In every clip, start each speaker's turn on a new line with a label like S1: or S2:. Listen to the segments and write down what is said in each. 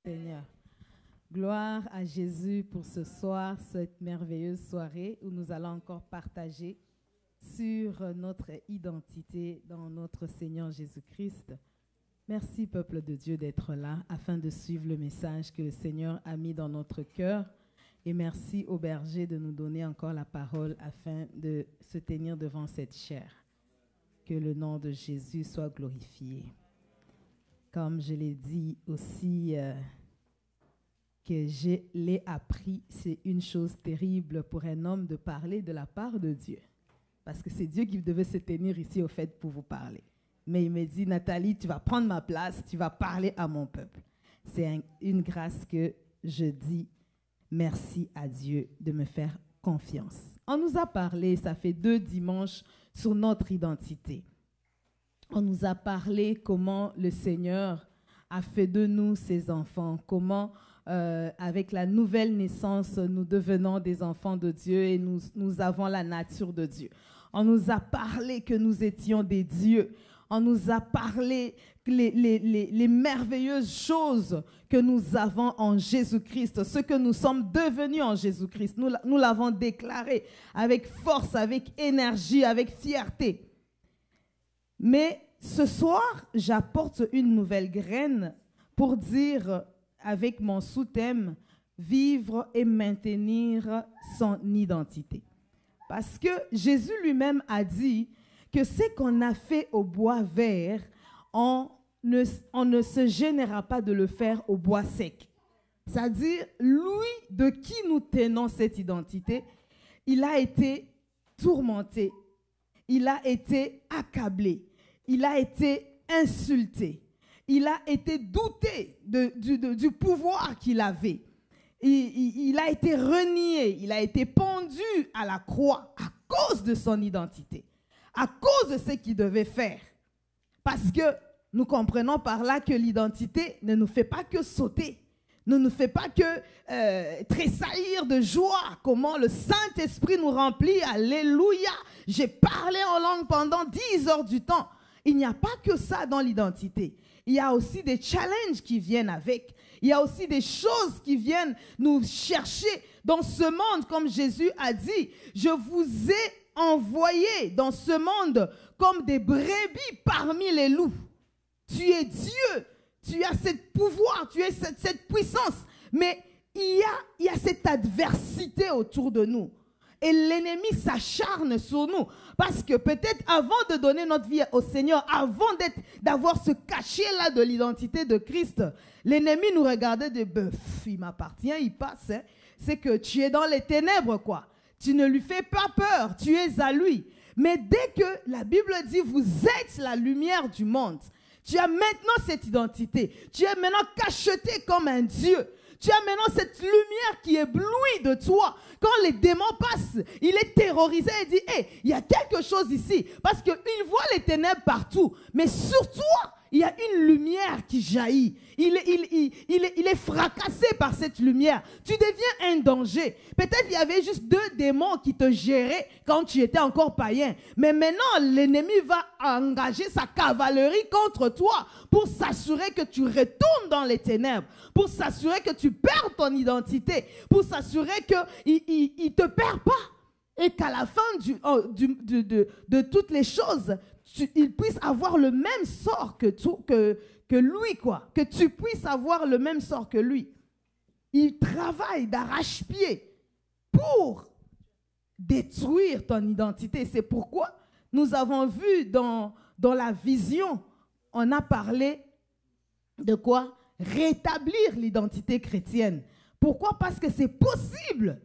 S1: Seigneur. Gloire à Jésus pour ce soir, cette merveilleuse soirée où nous allons encore partager sur notre identité dans notre Seigneur Jésus-Christ. Merci, peuple de Dieu, d'être là afin de suivre le message que le Seigneur a mis dans notre cœur. Et merci au berger de nous donner encore la parole afin de se tenir devant cette chair. Que le nom de Jésus soit glorifié. Comme je l'ai dit aussi, que je l'ai appris, c'est une chose terrible pour un homme de parler de la part de Dieu. Parce que c'est Dieu qui devait se tenir ici au fait pour vous parler. Mais il me dit, Nathalie, tu vas prendre ma place, tu vas parler à mon peuple. C'est une grâce que je dis merci à Dieu de me faire confiance. On nous a parlé, ça fait 2 dimanches, sur notre identité. On nous a parlé comment le Seigneur a fait de nous ses enfants, comment avec la nouvelle naissance, nous devenons des enfants de Dieu et nous avons la nature de Dieu. On nous a parlé que nous étions des dieux. On nous a parlé les merveilleuses choses que nous avons en Jésus-Christ, ce que nous sommes devenus en Jésus-Christ. Nous l'avons déclaré avec force, avec énergie, avec fierté. Mais ce soir, j'apporte une nouvelle graine pour dire, avec mon sous-thème, vivre et maintenir son identité. Parce que Jésus lui-même a dit que ce qu'on a fait au bois vert, on ne se gênera pas de le faire au bois sec. C'est-à-dire, lui, de qui nous tenons cette identité, il a été tourmenté, il a été accablé, il a été insulté, il a été douté du pouvoir qu'il avait. Il a été renié, il a été pendu à la croix à cause de son identité, à cause de ce qu'il devait faire. Parce que nous comprenons par là que l'identité ne nous fait pas que sauter, ne nous fait pas que tressaillir de joie, comment le Saint-Esprit nous remplit, alléluia. J'ai parlé en langue pendant 10 heures du temps. Il n'y a pas que ça dans l'identité. Il y a aussi des challenges qui viennent avec. Il y a aussi des choses qui viennent nous chercher dans ce monde, comme Jésus a dit. Je vous ai envoyés dans ce monde comme des brebis parmi les loups. Tu es Dieu, tu as ce pouvoir, tu as cette puissance. Mais il y a cette adversité autour de nous. Et l'ennemi s'acharne sur nous. Parce que peut-être avant de donner notre vie au Seigneur, avant d'avoir ce cachet-là de l'identité de Christ, l'ennemi nous regardait de bœuf. Il m'appartient, il passe. Hein. C'est que tu es dans les ténèbres, quoi. Tu ne lui fais pas peur, tu es à lui. Mais dès que la Bible dit, vous êtes la lumière du monde, tu as maintenant cette identité. Tu es maintenant cacheté comme un Dieu. Tu as maintenant cette lumière qui éblouit de toi. Quand les démons passent, il est terrorisé et dit, hey, il y a quelque chose ici. Parce qu'il voit les ténèbres partout. Mais sur toi, il y a une lumière qui jaillit. Il est fracassé par cette lumière. Tu deviens un danger. Peut-être il y avait juste 2 démons qui te géraient quand tu étais encore païen. Mais maintenant, l'ennemi va engager sa cavalerie contre toi pour s'assurer que tu retournes dans les ténèbres, pour s'assurer que tu perds ton identité, pour s'assurer qu'il ne te perd pas. Et qu'à la fin de toutes les choses, il puisse avoir le même sort que lui, quoi. Que tu puisses avoir le même sort que lui. Il travaille d'arrache-pied pour détruire ton identité. C'est pourquoi nous avons vu dans la vision, on a parlé de quoi? Rétablir l'identité chrétienne. Pourquoi? Parce que c'est possible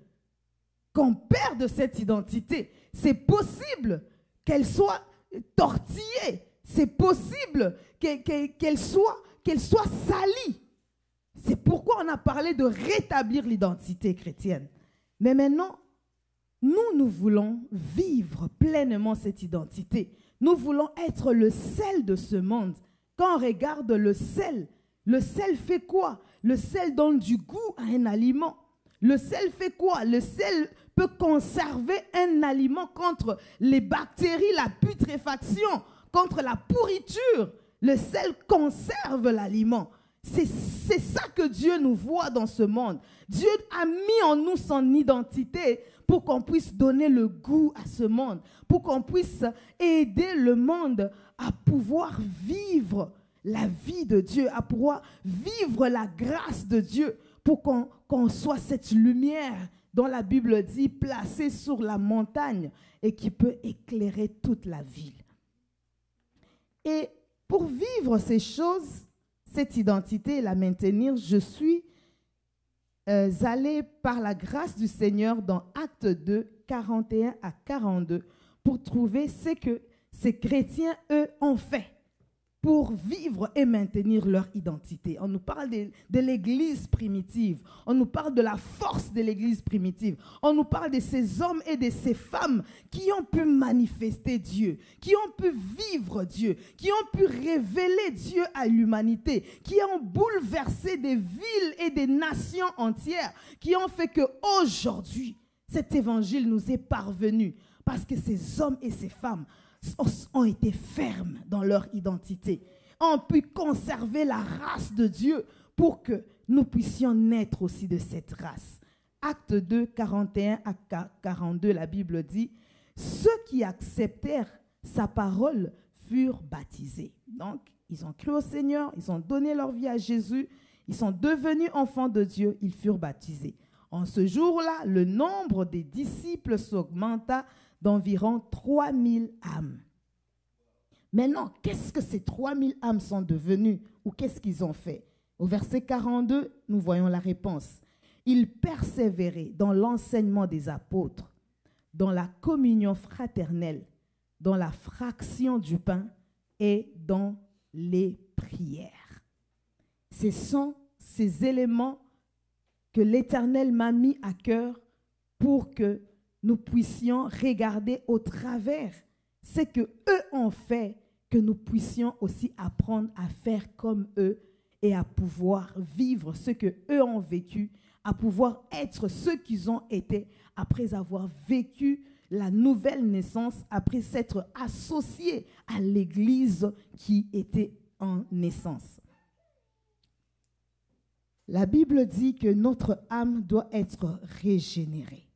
S1: qu'on perde cette identité. C'est possible qu'elle soit tortillée. C'est possible qu'elle soit salie. C'est pourquoi on a parlé de rétablir l'identité chrétienne. Mais maintenant, nous voulons vivre pleinement cette identité. Nous voulons être le sel de ce monde. Quand on regarde le sel fait quoi? Le sel donne du goût à un aliment. Le sel fait quoi? Le sel peut conserver un aliment contre les bactéries, la putréfaction, contre la pourriture. Le sel conserve l'aliment. C'est ça que Dieu nous voit dans ce monde. Dieu a mis en nous son identité pour qu'on puisse donner le goût à ce monde, pour qu'on puisse aider le monde à pouvoir vivre la vie de Dieu, à pouvoir vivre la grâce de Dieu, pour qu'on soit cette lumière dont la Bible dit placée sur la montagne et qui peut éclairer toute la ville. Et pour vivre ces choses, cette identité et la maintenir, je suis allée par la grâce du Seigneur dans Actes 2, 41 à 42 pour trouver ce que ces chrétiens, eux, ont fait pour vivre et maintenir leur identité. On nous parle de l'Église primitive. On nous parle de la force de l'Église primitive. On nous parle de ces hommes et de ces femmes qui ont pu manifester Dieu, qui ont pu vivre Dieu, qui ont pu révéler Dieu à l'humanité, qui ont bouleversé des villes et des nations entières, qui ont fait qu'aujourd'hui, cet évangile nous est parvenu parce que ces hommes et ces femmes ont été fermes dans leur identité, ont pu conserver la race de Dieu pour que nous puissions naître aussi de cette race. Acte 2, 41 à 42, la Bible dit, « Ceux qui acceptèrent sa parole furent baptisés. » Donc, ils ont cru au Seigneur, ils ont donné leur vie à Jésus, ils sont devenus enfants de Dieu, ils furent baptisés. En ce jour-là, le nombre des disciples s'augmenta d'environ 3000 âmes. Maintenant, qu'est-ce que ces 3000 âmes sont devenues ou qu'est-ce qu'ils ont fait? Au verset 42, nous voyons la réponse. Ils persévéraient dans l'enseignement des apôtres, dans la communion fraternelle, dans la fraction du pain et dans les prières. Ce sont ces éléments que l'Éternel m'a mis à cœur pour que nous puissions regarder au travers ce que eux ont fait, que nous puissions aussi apprendre à faire comme eux et à pouvoir vivre ce que eux ont vécu, à pouvoir être ceux qu'ils ont été après avoir vécu la nouvelle naissance, après s'être associés à l'Église qui était en naissance. La Bible dit que notre âme doit être régénérée.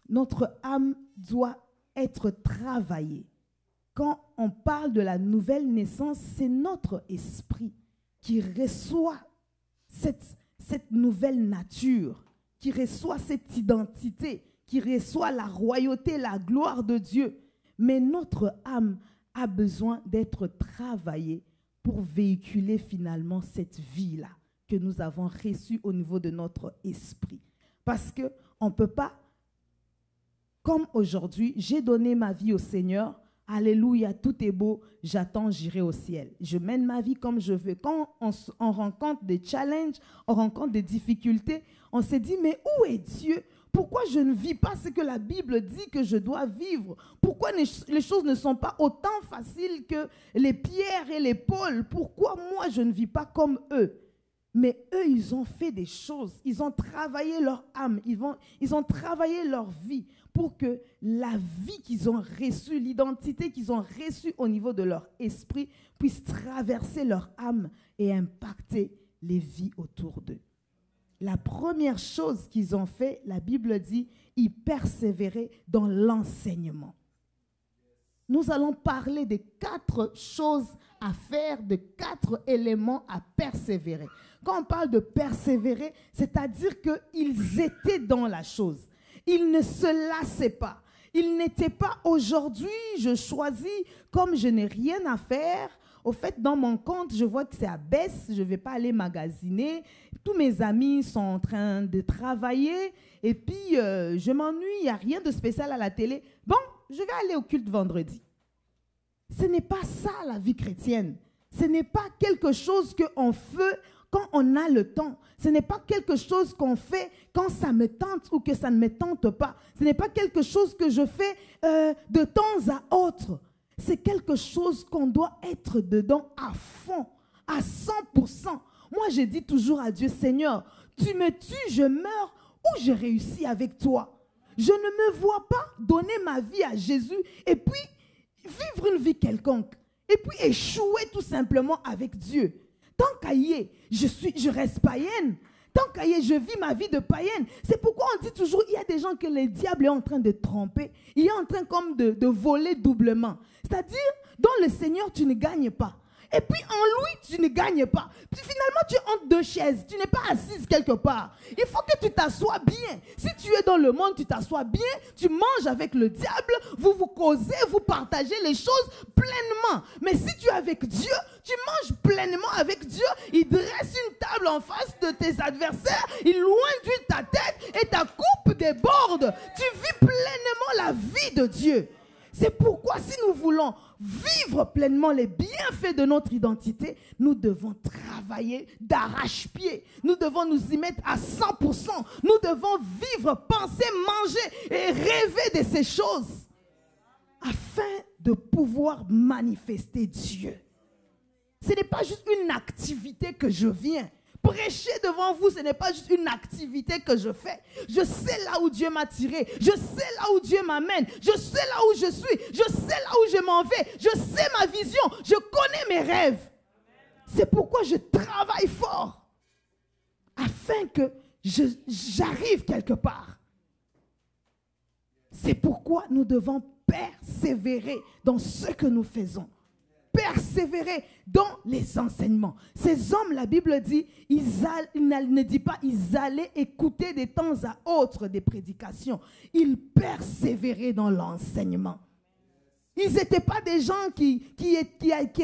S1: Notre âme doit être travaillée. Quand on parle de la nouvelle naissance, c'est notre esprit qui reçoit cette nouvelle nature, qui reçoit cette identité, qui reçoit la royauté, la gloire de Dieu. Mais notre âme a besoin d'être travaillée pour véhiculer finalement cette vie-là que nous avons reçue au niveau de notre esprit. Parce qu'on ne peut pas, comme aujourd'hui, j'ai donné ma vie au Seigneur, alléluia, tout est beau, j'attends, j'irai au ciel. Je mène ma vie comme je veux. Quand on rencontre des challenges, on rencontre des difficultés, on se dit, mais où est Dieu? Pourquoi je ne vis pas ce que la Bible dit que je dois vivre? Pourquoi les choses ne sont pas autant faciles que les pierres et les pôles? Pourquoi moi je ne vis pas comme eux? Mais eux, ils ont fait des choses. Ils ont travaillé leur âme. Ils ont travaillé leur vie pour que la vie qu'ils ont reçue, l'identité qu'ils ont reçue au niveau de leur esprit puisse traverser leur âme et impacter les vies autour d'eux. La première chose qu'ils ont fait, la Bible dit, ils persévéraient dans l'enseignement. Nous allons parler de 4 choses à faire, de 4 éléments à persévérer. Quand on parle de persévérer, c'est-à-dire qu'ils étaient dans la chose. Ils ne se lassaient pas. Ils n'étaient pas aujourd'hui, je choisis, comme je n'ai rien à faire. Au fait, dans mon compte, je vois que c'est à baisse, je ne vais pas aller magasiner. Tous mes amis sont en train de travailler et puis je m'ennuie, il n'y a rien de spécial à la télé. Bon, je vais aller au culte vendredi. Ce n'est pas ça la vie chrétienne. Ce n'est pas quelque chose qu'on fait quand on a le temps. Ce n'est pas quelque chose qu'on fait quand ça me tente ou que ça ne me tente pas. Ce n'est pas quelque chose que je fais de temps à autre. C'est quelque chose qu'on doit être dedans à fond, à 100%. Moi, je dis toujours à Dieu, Seigneur, tu me tues, je meurs ou je réussis avec toi. Je ne me vois pas donner ma vie à Jésus et puis vivre une vie quelconque. Et puis échouer tout simplement avec Dieu. Tant qu'à y est, je reste païenne. Tant qu'à y est, je vis ma vie de païenne. C'est pourquoi on dit toujours, il y a des gens que le diable est en train de tromper. Il est en train comme de voler doublement. C'est-à-dire, dans le Seigneur, tu ne gagnes pas. Et puis en lui, tu ne gagnes pas. Puis finalement, tu es entre deux chaises. Tu n'es pas assise quelque part. Il faut que tu t'assoies bien. Si tu es dans le monde, tu t'assois bien. Tu manges avec le diable. Vous vous causez, vous partagez les choses pleinement. Mais si tu es avec Dieu, tu manges pleinement avec Dieu. Il dresse une table en face de tes adversaires. Il oint ta tête et ta coupe déborde. Tu vis pleinement la vie de Dieu. C'est pourquoi si nous voulons vivre pleinement les bienfaits de notre identité, nous devons travailler d'arrache-pied. Nous devons nous y mettre à 100%. Nous devons vivre, penser, manger et rêver de ces choses afin de pouvoir manifester Dieu. Ce n'est pas juste une activité que je viens. Prêcher devant vous, ce n'est pas juste une activité que je fais. Je sais là où Dieu m'a tiré. Je sais là où Dieu m'amène. Je sais là où je suis. Je sais là où je m'en vais. Je sais ma vision. Je connais mes rêves. C'est pourquoi je travaille fort. Afin que j'arrive quelque part. C'est pourquoi nous devons persévérer dans ce que nous faisons. Persévérer dans les enseignements. Ces hommes, la Bible dit, ne dit pas ils allaient écouter de temps à autre des prédications. Ils persévéraient dans l'enseignement. Ils n'étaient pas des gens qui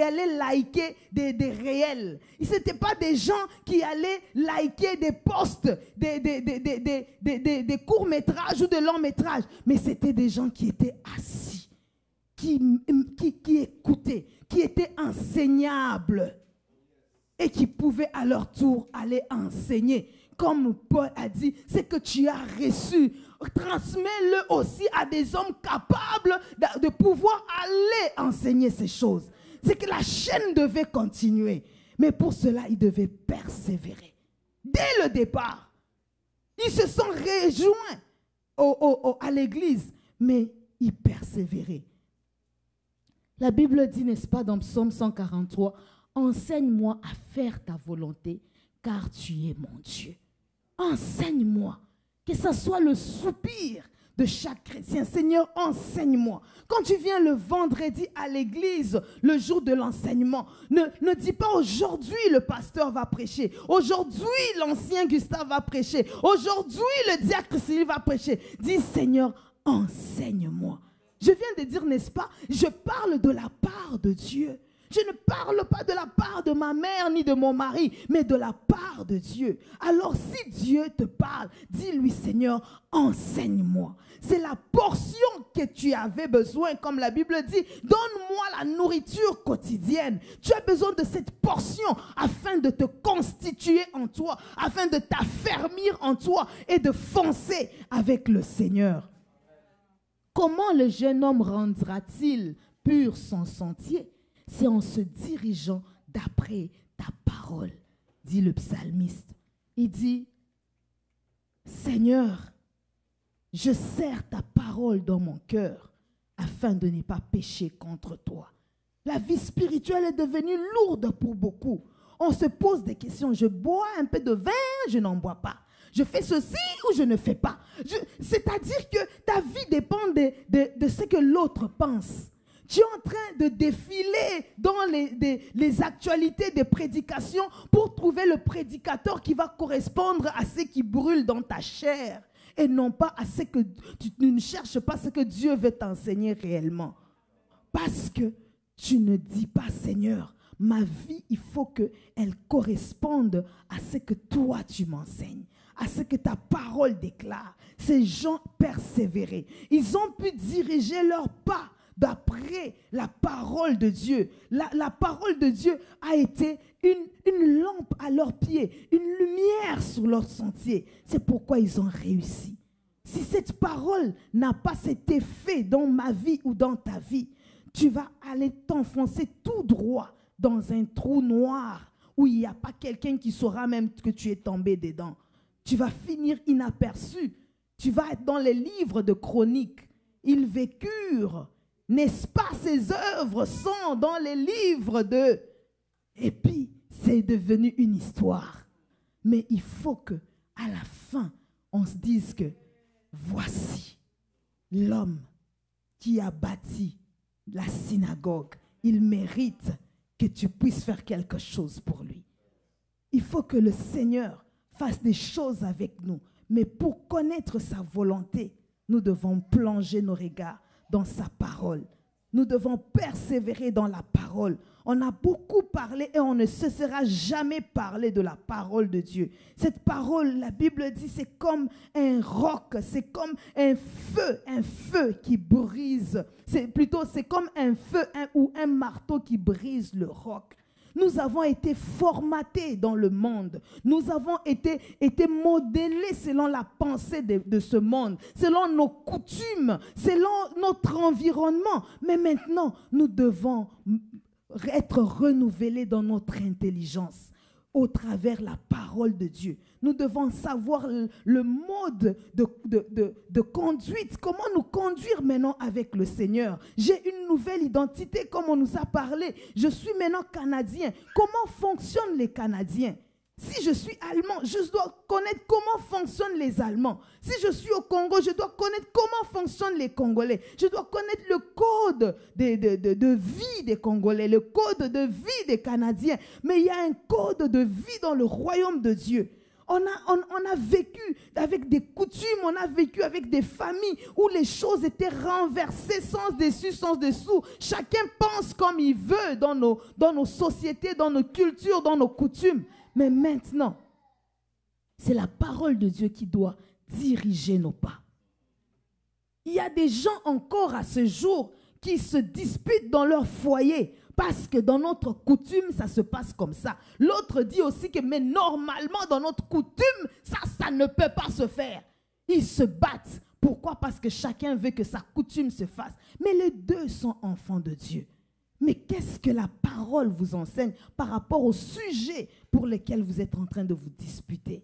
S1: allaient liker des réels. Ils n'étaient pas des gens qui allaient liker des posts, des courts-métrages ou de longs-métrages. Mais c'était des gens qui étaient assis, qui écoutaient, qui étaient enseignables et qui pouvaient à leur tour aller enseigner. Comme Paul a dit, c'est que tu as reçu, transmets-le aussi à des hommes capables de pouvoir aller enseigner ces choses. C'est que la chaîne devait continuer. Mais pour cela, ils devaient persévérer. Dès le départ, ils se sont rejoints à l'église, mais ils persévéraient. La Bible dit, n'est-ce pas, dans Psaume 143, « Enseigne-moi à faire ta volonté, car tu es mon Dieu. » Enseigne-moi, que ce soit le soupir de chaque chrétien. Seigneur, enseigne-moi. Quand tu viens le vendredi à l'église, le jour de l'enseignement, ne dis pas aujourd'hui le pasteur va prêcher. Aujourd'hui, l'ancien Gustave va prêcher. Aujourd'hui, le diacre Cyril va prêcher. Dis, Seigneur, enseigne-moi. Je viens de dire, n'est-ce pas, je parle de la part de Dieu. Je ne parle pas de la part de ma mère ni de mon mari, mais de la part de Dieu. Alors si Dieu te parle, dis-lui, Seigneur, enseigne-moi. C'est la portion que tu avais besoin, comme la Bible dit, donne-moi la nourriture quotidienne. Tu as besoin de cette portion afin de te constituer en toi, afin de t'affermir en toi et de foncer avec le Seigneur. Comment le jeune homme rendra-t-il pur son sentier? C'est en se dirigeant d'après ta parole, dit le psalmiste. Il dit, Seigneur, je serre ta parole dans mon cœur afin de ne pas pécher contre toi. La vie spirituelle est devenue lourde pour beaucoup. On se pose des questions. Je bois un peu de vin, je n'en bois pas. Je fais ceci ou je ne fais pas. C'est-à-dire que ta vie dépend de ce que l'autre pense. Tu es en train de défiler dans les actualités des prédications pour trouver le prédicateur qui va correspondre à ce qui brûle dans ta chair et non pas à ce que tu ne cherches pas ce que Dieu veut t'enseigner réellement. Parce que tu ne dis pas, Seigneur, ma vie, il faut qu'elle corresponde à ce que toi tu m'enseignes, à ce que ta parole déclare. Ces gens persévéraient. Ils ont pu diriger leurs pas d'après la parole de Dieu. La parole de Dieu a été une lampe à leurs pieds, une lumière sur leur sentier. C'est pourquoi ils ont réussi. Si cette parole n'a pas cet effet dans ma vie ou dans ta vie, tu vas aller t'enfoncer tout droit dans un trou noir où il n'y a pas quelqu'un qui saura même que tu es tombé dedans. Tu vas finir inaperçu. Tu vas être dans les livres de chroniques. Ils vécurent. N'est-ce pas, ces œuvres sont dans les livres de... Et puis, c'est devenu une histoire. Mais il faut que, à la fin, on se dise que voici l'homme qui a bâti la synagogue. Il mérite que tu puisses faire quelque chose pour lui. Il faut que le Seigneur fasse des choses avec nous. Mais pour connaître sa volonté, nous devons plonger nos regards dans sa parole. Nous devons persévérer dans la parole. On a beaucoup parlé et on ne cessera jamais parler de la parole de Dieu. Cette parole, la Bible dit, c'est comme un roc, c'est comme un feu qui brise. C'est comme un feu ou un marteau qui brise le roc. Nous avons été formatés dans le monde. Nous avons été modélés selon la pensée de ce monde, selon nos coutumes, selon notre environnement. Mais maintenant, nous devons être renouvelés dans notre intelligence au travers de la parole de Dieu. Nous devons savoir le mode de conduite, comment nous conduire maintenant avec le Seigneur. J'ai une nouvelle identité, comme on nous a parlé. Je suis maintenant Canadien. Comment fonctionnent les Canadiens? Si je suis Allemand, je dois connaître comment fonctionnent les Allemands. Si je suis au Congo, je dois connaître comment fonctionnent les Congolais. Je dois connaître le code de vie des Congolais, le code de vie des Canadiens. Mais il y a un code de vie dans le royaume de Dieu. On a vécu avec des coutumes, on a vécu avec des familles où les choses étaient renversées sans dessus, sans dessous. Chacun pense comme il veut dans nos sociétés, dans nos cultures, dans nos coutumes. Mais maintenant, c'est la parole de Dieu qui doit diriger nos pas. Il y a des gens encore à ce jour qui se disputent dans leur foyer parce que dans notre coutume, ça se passe comme ça. L'autre dit aussi que mais normalement, dans notre coutume, ça ne peut pas se faire. Ils se battent. Pourquoi? Parce que chacun veut que sa coutume se fasse. Mais les deux sont enfants de Dieu. Mais qu'est-ce que la parole vous enseigne par rapport au sujet pour lequel vous êtes en train de vous disputer?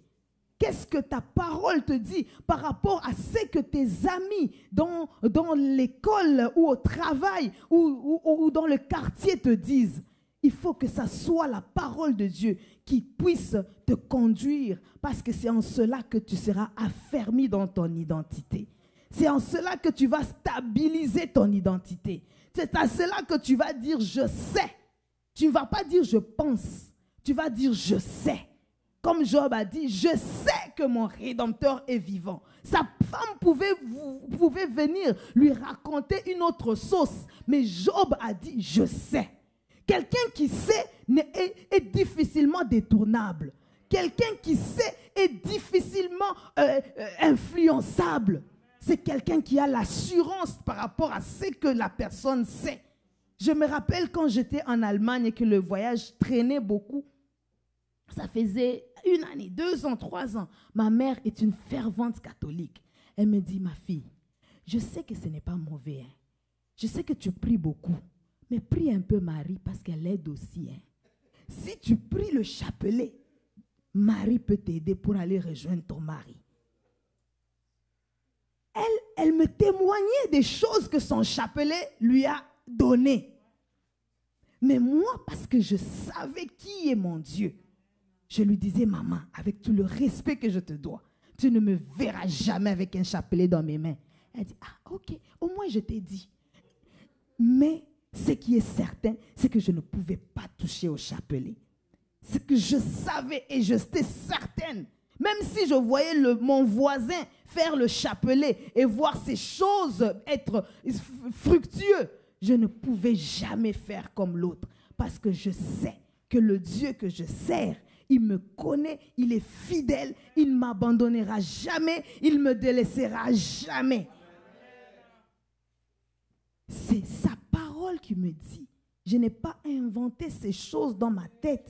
S1: Qu'est-ce que ta parole te dit par rapport à ce que tes amis dans l'école ou au travail ou dans le quartier te disent? Il faut que ça soit la parole de Dieu qui puisse te conduire parce que c'est en cela que tu seras affermi dans ton identité. C'est en cela que tu vas stabiliser ton identité. C'est à cela que tu vas dire « je sais ». Tu ne vas pas dire « je pense ». Tu vas dire « je sais ». Comme Job a dit « je sais que mon Rédempteur est vivant ». Sa femme pouvait venir lui raconter une autre sauce. Mais Job a dit « je sais ». Quelqu'un qui sait est difficilement détournable. Quelqu'un qui sait est difficilement influençable. C'est quelqu'un qui a l'assurance par rapport à ce que la personne sait. Je me rappelle quand j'étais en Allemagne et que le voyage traînait beaucoup. Ça faisait 1 année, 2 ans, 3 ans. Ma mère est une fervente catholique. Elle me dit, ma fille, je sais que ce n'est pas mauvais. Hein. Je sais que tu pries beaucoup. Mais prie un peu Marie parce qu'elle aide aussi. Hein. Si tu pries le chapelet, Marie peut t'aider pour aller rejoindre ton mari. Elle me témoignait des choses que son chapelet lui a données. Mais moi, parce que je savais qui est mon Dieu, je lui disais, maman, avec tout le respect que je te dois, tu ne me verras jamais avec un chapelet dans mes mains. Elle dit, ah ok, au moins je t'ai dit. Mais ce qui est certain, c'est que je ne pouvais pas toucher au chapelet. Ce que je savais et j'étais certaine. Même si je voyais mon voisin faire le chapelet et voir ces choses être fructueuses, je ne pouvais jamais faire comme l'autre. Parce que je sais que le Dieu que je sers, il me connaît, il est fidèle, il ne m'abandonnera jamais, il ne me délaissera jamais. C'est sa parole qui me dit. Je n'ai pas inventé ces choses dans ma tête.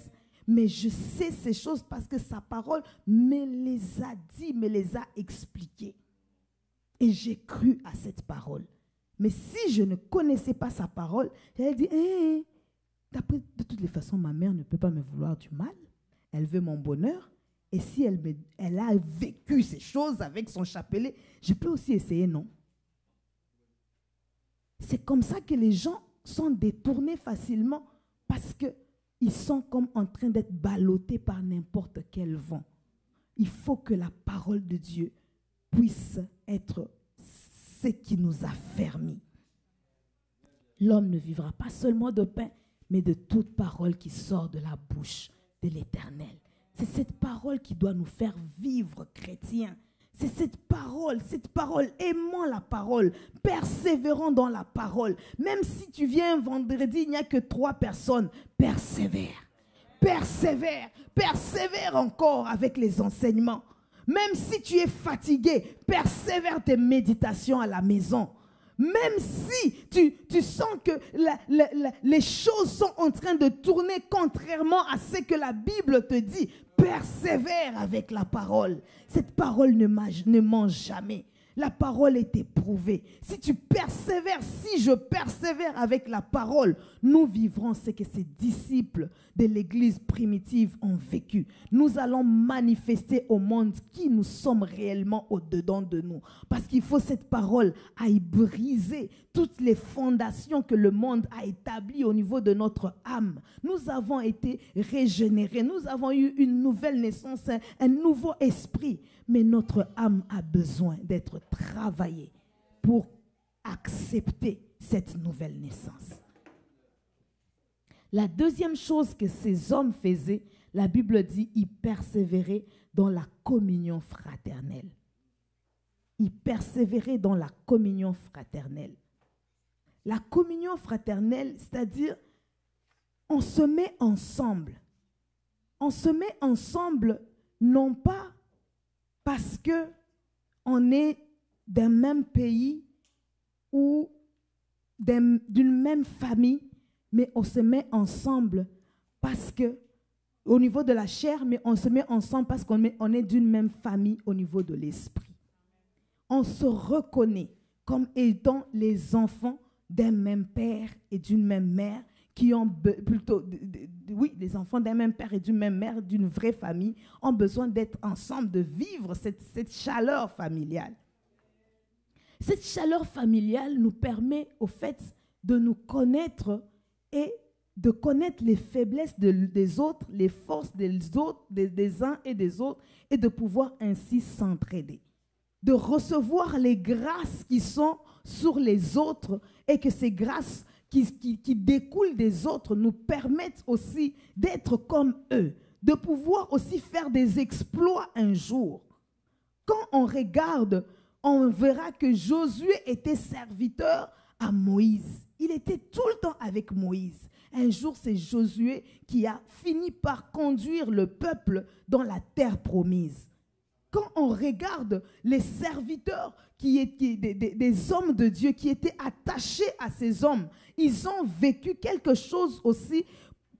S1: Mais je sais ces choses parce que sa parole me les a dit, me les a expliquées. Et j'ai cru à cette parole. Mais si je ne connaissais pas sa parole, j'allais dire, de toutes les façons, ma mère ne peut pas me vouloir du mal. Elle veut mon bonheur. Et si elle a vécu ces choses avec son chapelet, je peux aussi essayer, non? C'est comme ça que les gens sont détournés facilement parce que ils sont comme en train d'être ballottés par n'importe quel vent. Il faut que la parole de Dieu puisse être ce qui nous a fermis. L'homme ne vivra pas seulement de pain, mais de toute parole qui sort de la bouche de l'Éternel. C'est cette parole qui doit nous faire vivre chrétiens. C'est cette parole, aimant la parole, persévérant dans la parole. Même si tu viens un vendredi, il n'y a que 3 personnes, persévère. Persévère, persévère encore avec les enseignements. Même si tu es fatigué, persévère tes méditations à la maison. Même si tu sens que les choses sont en train de tourner contrairement à ce que la Bible te dit, persévère avec la parole. Cette parole ne mange jamais. La parole est éprouvée. Si tu persévères, si je persévère avec la parole, nous vivrons ce que ces disciples de l'Église primitive ont vécu. Nous allons manifester au monde qui nous sommes réellement au-dedans de nous. Parce qu'il faut cette parole aille briser toutes les fondations que le monde a établies au niveau de notre âme. Nous avons été régénérés. Nous avons eu une nouvelle naissance, un nouveau esprit. Mais notre âme a besoin d'être travaillée pour accepter cette nouvelle naissance. La deuxième chose que ces hommes faisaient, la Bible dit, ils persévéraient dans la communion fraternelle. Ils persévéraient dans la communion fraternelle. La communion fraternelle, c'est-à-dire, on se met ensemble. On se met ensemble, non pas parce qu'on est d'un même pays ou d'une même famille, mais on se met ensemble parce que, au niveau de la chair, mais on se met ensemble parce qu'on est d'une même famille au niveau de l'esprit. On se reconnaît comme étant les enfants d'un même père et d'une même mère, qui ont les enfants d'un même père et d'une même mère, d'une vraie famille, ont besoin d'être ensemble, de vivre cette chaleur familiale. Cette chaleur familiale nous permet au fait de nous connaître et de connaître les faiblesses des autres, les forces des autres, des uns et des autres, et de pouvoir ainsi s'entraider. De recevoir les grâces qui sont sur les autres et que ces grâces qui découlent des autres nous permettent aussi d'être comme eux, de pouvoir aussi faire des exploits un jour. Quand on regarde, on verra que Josué était serviteur à Moïse. Il était tout le temps avec Moïse. Un jour, c'est Josué qui a fini par conduire le peuple dans la terre promise. Quand on regarde les serviteurs des hommes de Dieu qui étaient attachés à ces hommes, ils ont vécu quelque chose aussi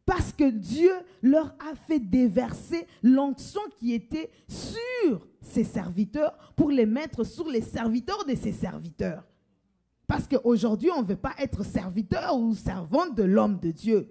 S1: parce que Dieu leur a fait déverser l'onction qui était sur ses serviteurs pour les mettre sur les serviteurs de ses serviteurs. Parce qu'aujourd'hui, on ne veut pas être serviteur ou servante de l'homme de Dieu.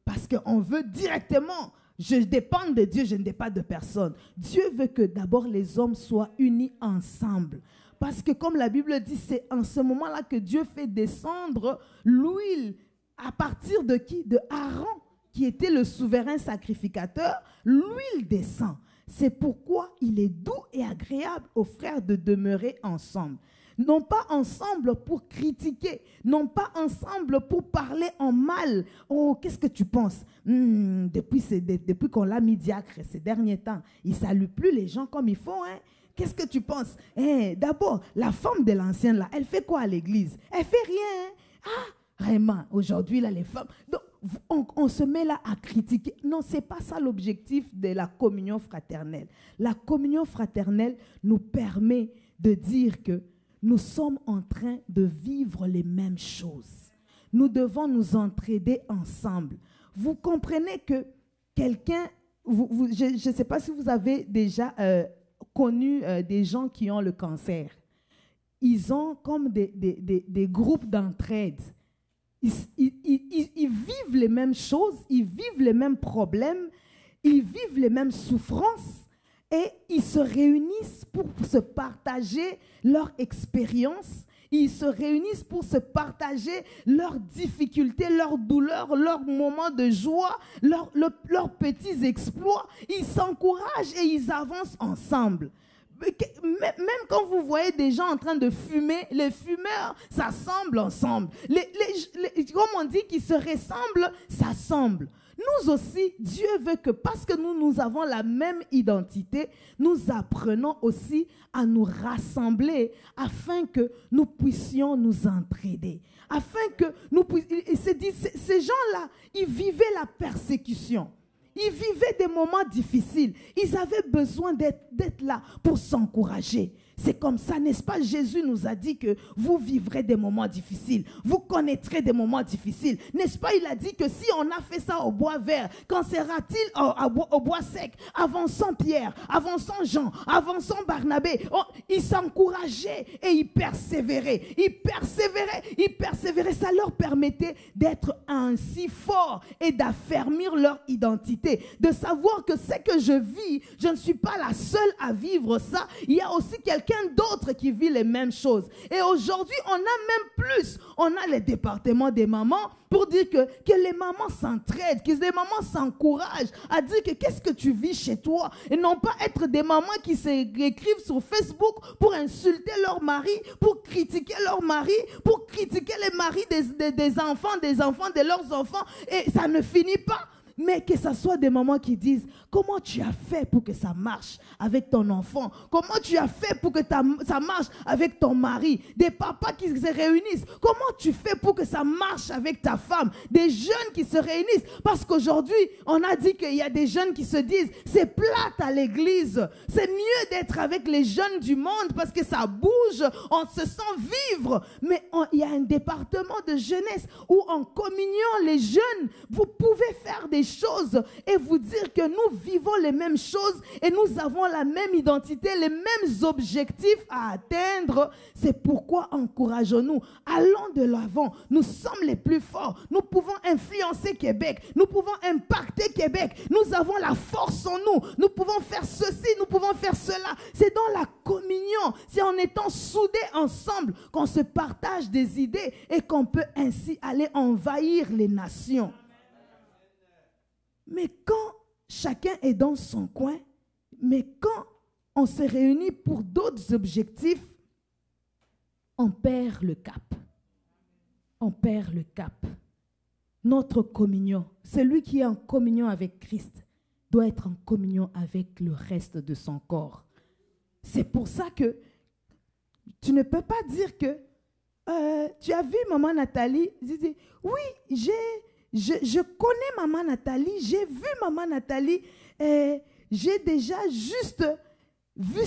S1: Parce qu'on veut directement, je dépends de Dieu, je ne dépends de personne. Dieu veut que d'abord les hommes soient unis ensemble. Parce que comme la Bible dit, c'est en ce moment-là que Dieu fait descendre l'huile. À partir de qui? De Aaron, qui était le souverain sacrificateur. L'huile descend. C'est pourquoi il est doux et agréable aux frères de demeurer ensemble. Non pas ensemble pour critiquer, non pas ensemble pour parler en mal. Oh, qu'est-ce que tu penses? Depuis qu'on l'a mis diacre ces derniers temps, il ne salue plus les gens comme il faut. Hein? Qu'est-ce que tu penses? D'abord, la femme de l'ancienne, là, elle fait quoi à l'église? Elle fait rien. Hein? Ah, vraiment, aujourd'hui, là, les femmes... Donc, on se met là à critiquer. Non, ce n'est pas ça l'objectif de la communion fraternelle. La communion fraternelle nous permet de dire que nous sommes en train de vivre les mêmes choses. Nous devons nous entraider ensemble. Vous comprenez que quelqu'un, je ne sais pas si vous avez déjà connu des gens qui ont le cancer. Ils ont comme des groupes d'entraide. Ils vivent les mêmes choses, ils vivent les mêmes problèmes, ils vivent les mêmes souffrances. Et ils se réunissent pour se partager leur expérience. Ils se réunissent pour se partager leurs difficultés, leurs douleurs, leurs moments de joie, leurs petits exploits. Ils s'encouragent et ils avancent ensemble. Même quand vous voyez des gens en train de fumer, les fumeurs s'assemblent ensemble. Comme on dit qu'ils se ressemblent, s'assemblent. Nous aussi, Dieu veut que parce que nous avons la même identité, nous apprenons aussi à nous rassembler afin que nous puissions nous entraider. Afin que nous puissions... Ces gens-là, ils vivaient la persécution. Ils vivaient des moments difficiles. Ils avaient besoin d'être là pour s'encourager. C'est comme ça, n'est-ce pas? Jésus nous a dit que vous vivrez des moments difficiles. Vous connaîtrez des moments difficiles. N'est-ce pas? Il a dit que si on a fait ça au bois vert, qu'en sera-t-il au bois sec? Avançant Pierre, avançant Jean, avançant Barnabé. Ils s'encourageaient et ils persévéraient. Ils persévéraient. Ça leur permettait d'être ainsi forts et d'affermir leur identité. De savoir que ce que je vis, je ne suis pas la seule à vivre ça. Il y a aussi quelqu'un d'autre qui vit les mêmes choses. Et aujourd'hui, on a même plus. On a les départements des mamans pour dire que les mamans s'entraident, que les mamans s'encouragent à dire que qu'est-ce que tu vis chez toi. Et non pas être des mamans qui s'écrivent sur Facebook pour insulter leur mari, pour critiquer leur mari, pour critiquer les maris des enfants de leurs enfants. Et ça ne finit pas. Mais que ce soit des mamans qui disent comment tu as fait pour que ça marche avec ton enfant, comment tu as fait pour que ça marche avec ton mari, des papas qui se réunissent, comment tu fais pour que ça marche avec ta femme, des jeunes qui se réunissent, parce qu'aujourd'hui on a dit qu'il y a des jeunes qui se disent c'est plate à l'église, c'est mieux d'être avec les jeunes du monde parce que ça bouge, on se sent vivre, mais il y a un département de jeunesse où en communion les jeunes, vous pouvez faire des choses et vous dire que nous vivons les mêmes choses et nous avons la même identité, les mêmes objectifs à atteindre. C'est pourquoi encourageons-nous, allons de l'avant. Nous sommes les plus forts. Nous pouvons influencer Québec. Nous pouvons impacter Québec. Nous avons la force en nous. Nous pouvons faire ceci, nous pouvons faire cela. C'est dans la communion, c'est en étant soudés ensemble qu'on se partage des idées et qu'on peut ainsi aller envahir les nations. Mais quand chacun est dans son coin, mais quand on se réunit pour d'autres objectifs, on perd le cap. On perd le cap. Notre communion, celui qui est en communion avec Christ, doit être en communion avec le reste de son corps. C'est pour ça que tu ne peux pas dire que tu as vu maman Nathalie, oui, je connais maman Nathalie, j'ai vu maman Nathalie, j'ai déjà juste vu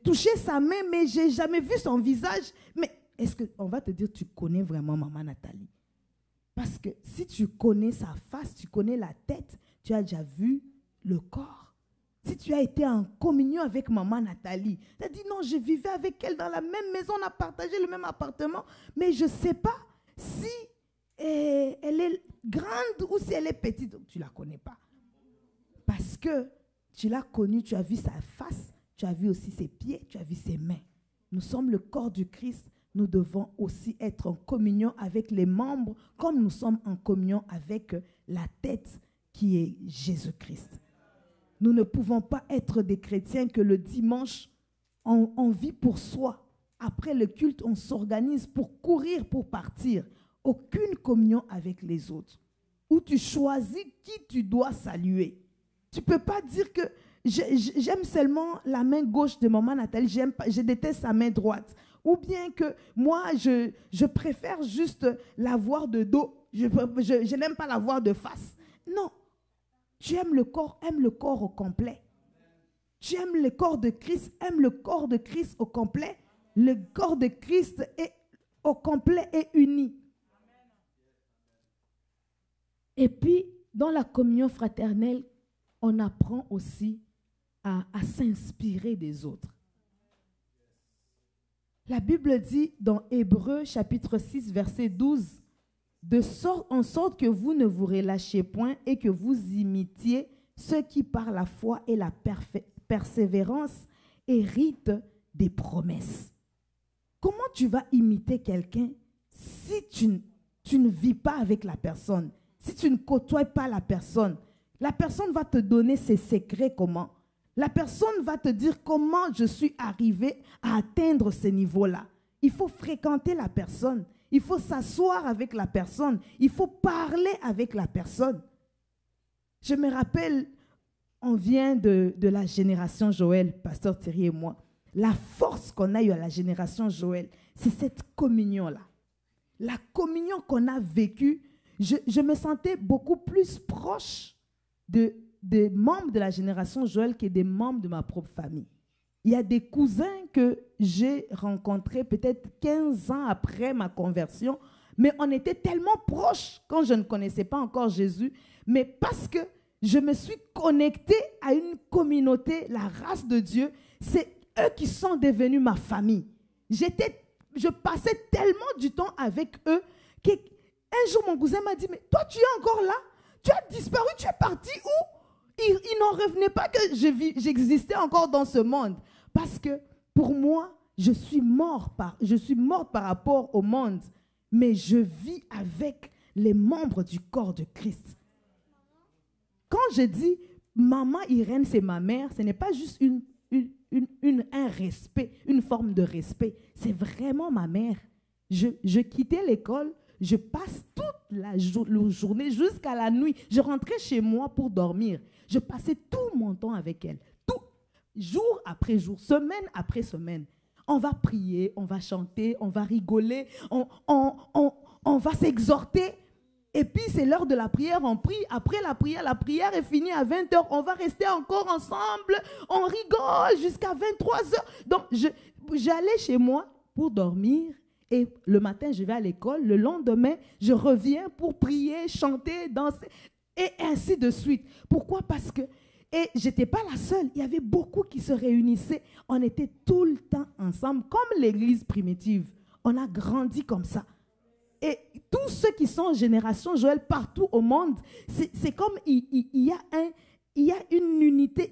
S1: toucher sa main, mais je n'ai jamais vu son visage. Mais est-ce qu'on va te dire tu connais vraiment maman Nathalie? Parce que si tu connais sa face, tu connais la tête, tu as déjà vu le corps. Si tu as été en communion avec maman Nathalie, tu as dit non, je vivais avec elle dans la même maison, on a partagé le même appartement, mais je ne sais pas si elle est grande ou si elle est petite. Donc, tu ne la connais pas. Parce que tu l'as connue, tu as vu sa face, tu as vu aussi ses pieds, tu as vu ses mains. Nous sommes le corps du Christ. Nous devons aussi être en communion avec les membres comme nous sommes en communion avec la tête qui est Jésus-Christ. Nous ne pouvons pas être des chrétiens que le dimanche, on vit pour soi. Après le culte, on s'organise pour courir, pour partir. Aucune communion avec les autres. Où tu choisis qui tu dois saluer. Tu ne peux pas dire que j'aime seulement la main gauche de maman Nathalie, je déteste sa main droite. Ou bien que moi, je préfère juste la voir de dos. Je n'aime pas la voir de face. Non. Tu aimes le corps au complet. Tu aimes le corps de Christ, aime le corps de Christ au complet. Le corps de Christ est au complet et uni. Et puis, dans la communion fraternelle, on apprend aussi à s'inspirer des autres. La Bible dit dans Hébreux chapitre 6, verset 12, en sorte que vous ne vous relâchiez point et que vous imitiez ceux qui par la foi et la persévérance héritent des promesses. comment tu vas imiter quelqu'un si tu ne vis pas avec la personne, si tu ne côtoies pas la personne? La personne va te donner ses secrets comment? La personne va te dire comment je suis arrivé à atteindre ce niveau-là. Il faut fréquenter la personne. Il faut s'asseoir avec la personne. Il faut parler avec la personne. Je me rappelle, on vient de la génération Joël, Pasteur Thierry et moi. La force qu'on a eue à la génération Joël, c'est cette communion-là. La communion qu'on a vécue, je me sentais beaucoup plus proche des membres de la génération Joël que des membres de ma propre famille. Il y a des cousins que j'ai rencontrés peut-être 15 ans après ma conversion, mais on était tellement proches quand je ne connaissais pas encore Jésus, mais parce que je me suis connectée à une communauté, la race de Dieu, c'est eux qui sont devenus ma famille. Je passais tellement du temps avec eux qu'un jour mon cousin m'a dit, mais toi tu es encore là? Tu as disparu, tu es parti où? Il n'en revenait pas que j'existais encore dans ce monde. Parce que pour moi, je suis morte par rapport au monde. Mais je vis avec les membres du corps de Christ. Quand je dis maman Irène, c'est ma mère, ce n'est pas juste un respect, une forme de respect. C'est vraiment ma mère. Je quittais l'école. Je passe toute la journée jusqu'à la nuit. Je rentrais chez moi pour dormir. Je passais tout mon temps avec elle. Tout, jour après jour, semaine après semaine. On va prier, on va chanter, on va rigoler, on va s'exhorter. Et puis c'est l'heure de la prière, on prie. Après la prière est finie à 20h. On va rester encore ensemble. On rigole jusqu'à 23h. Donc j'allais chez moi pour dormir. Et le matin, je vais à l'école. Le lendemain, je reviens pour prier, chanter, danser, et ainsi de suite. Pourquoi? Parce que, et je n'étais pas la seule, il y avait beaucoup qui se réunissaient. On était tout le temps ensemble, comme l'église primitive. On a grandi comme ça. Et tous ceux qui sont en génération Joël partout au monde, c'est comme il y a une unité,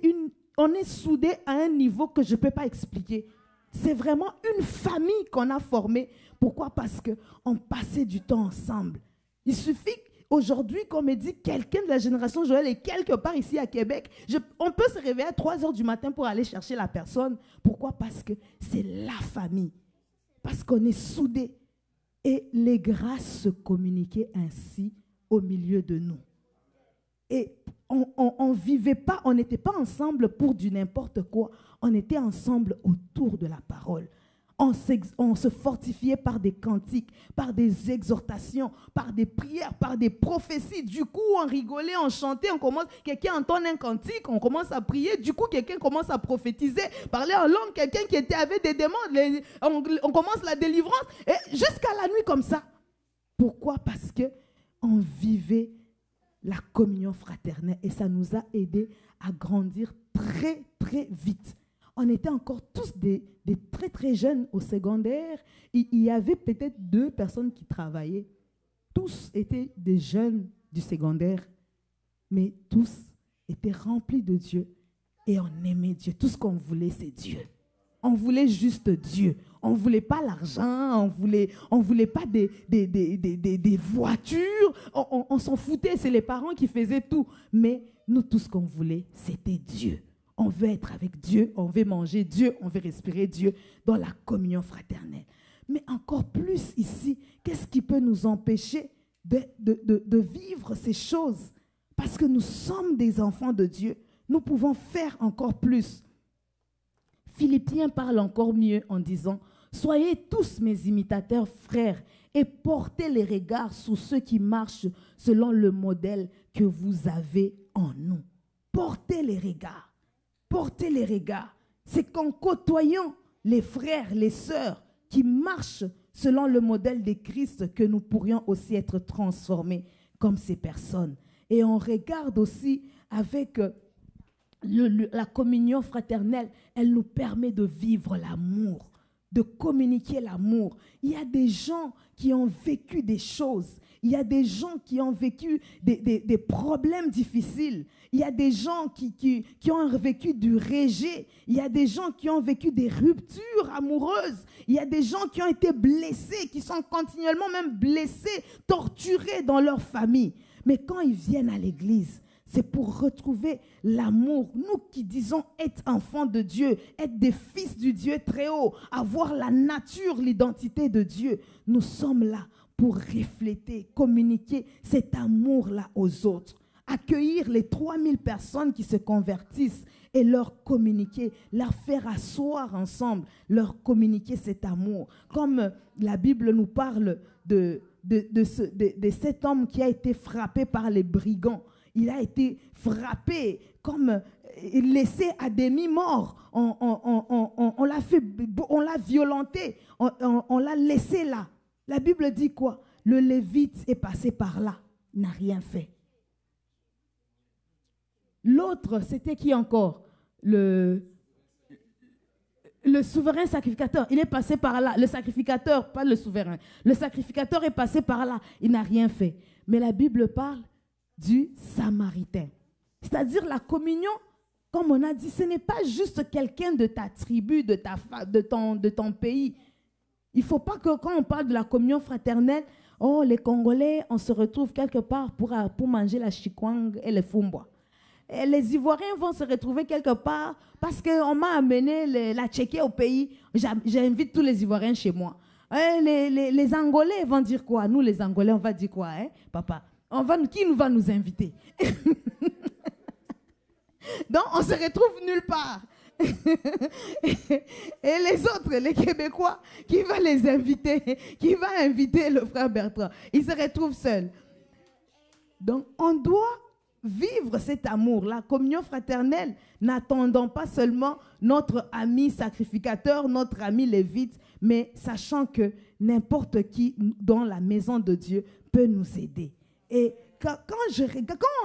S1: on est soudés à un niveau que je ne peux pas expliquer. C'est vraiment une famille qu'on a formée. Pourquoi? Parce qu'on passait du temps ensemble. Il suffit aujourd'hui qu'on me dit quelqu'un de la génération Joël est quelque part ici à Québec. On peut se réveiller à 3h du matin pour aller chercher la personne. Pourquoi? Parce que c'est la famille. Parce qu'on est soudés. Et les grâces se communiquaient ainsi au milieu de nous. Et on vivait pas, on n'était pas ensemble pour du n'importe quoi. On était ensemble autour de la parole. On se fortifiait par des cantiques, par des exhortations, par des prières, par des prophéties. Du coup, on rigolait, on chantait, quelqu'un entend un cantique, on commence à prier. Du coup, quelqu'un commence à prophétiser, parler en langue. Quelqu'un qui était avec des démons, on commence la délivrance. Et jusqu'à la nuit comme ça. Pourquoi? Parce qu'on vivait la communion fraternelle et ça nous a aidés à grandir très, très vite. On était encore tous des très, très jeunes au secondaire. Il y avait peut-être 2 personnes qui travaillaient. Tous étaient des jeunes du secondaire, mais tous étaient remplis de Dieu et on aimait Dieu. Tout ce qu'on voulait, c'est Dieu. On voulait juste Dieu. On ne voulait pas l'argent, on voulait pas des voitures. On s'en foutait, c'est les parents qui faisaient tout. Mais nous, tout ce qu'on voulait, c'était Dieu. On veut être avec Dieu, on veut manger Dieu, on veut respirer Dieu dans la communion fraternelle. Mais encore plus ici, qu'est-ce qui peut nous empêcher de vivre ces choses? Parce que nous sommes des enfants de Dieu, nous pouvons faire encore plus. Philippiens parle encore mieux en disant « Soyez tous mes imitateurs, frères, et portez les regards sur ceux qui marchent selon le modèle que vous avez en nous. » Portez les regards. Portez les regards. C'est qu'en côtoyant les frères, les sœurs qui marchent selon le modèle de Christ que nous pourrions aussi être transformés comme ces personnes. Et on regarde aussi avec la communion fraternelle, elle nous permet de vivre l'amour, de communiquer l'amour. Il y a des gens qui ont vécu des choses Il y a des gens qui ont vécu des problèmes difficiles. Il y a des gens qui ont vécu du rejet. Il y a des gens qui ont vécu des ruptures amoureuses. Il y a des gens qui ont été blessés, qui sont continuellement même blessés, torturés dans leur famille. Mais quand ils viennent à l'église, c'est pour retrouver l'amour. Nous qui disons être enfants de Dieu, être des fils du Dieu très haut, avoir la nature, l'identité de Dieu, nous sommes là pour refléter, communiquer cet amour-là aux autres. Accueillir les 3000 personnes qui se convertissent et leur communiquer, leur faire asseoir ensemble, leur communiquer cet amour. Comme la Bible nous parle de cet homme qui a été frappé par les brigands. Il a été frappé, comme laissé à demi-mort. On l'a violenté, on l'a laissé là. La Bible dit quoi? Le Lévite est passé par là, n'a rien fait. L'autre, c'était qui encore? Le souverain sacrificateur, il est passé par là. Le sacrificateur, pas le souverain. Le sacrificateur est passé par là, il n'a rien fait. Mais la Bible parle du Samaritain. C'est-à-dire la communion, comme on a dit, ce n'est pas juste quelqu'un de ta tribu, de ton pays. Il ne faut pas que quand on parle de la communion fraternelle, oh, les Congolais, on se retrouve quelque part pour manger la chikwang et le fumbwa. Et les Ivoiriens vont se retrouver quelque part parce qu'on m'a amené la Tchéquie au pays. J'invite tous les Ivoiriens chez moi. Les Angolais vont dire quoi? Nous, les Angolais, on va dire quoi, hein, papa? Qui nous va nous inviter? Donc, on se retrouve nulle part. Et les autres, les Québécois, qui va les inviter? Qui va inviter le frère Bertrand? Ils se retrouvent seuls. Donc, on doit vivre cet amour, la communion fraternelle, n'attendant pas seulement notre ami sacrificateur, notre ami lévite, mais sachant que n'importe qui dans la maison de Dieu peut nous aider. Et quand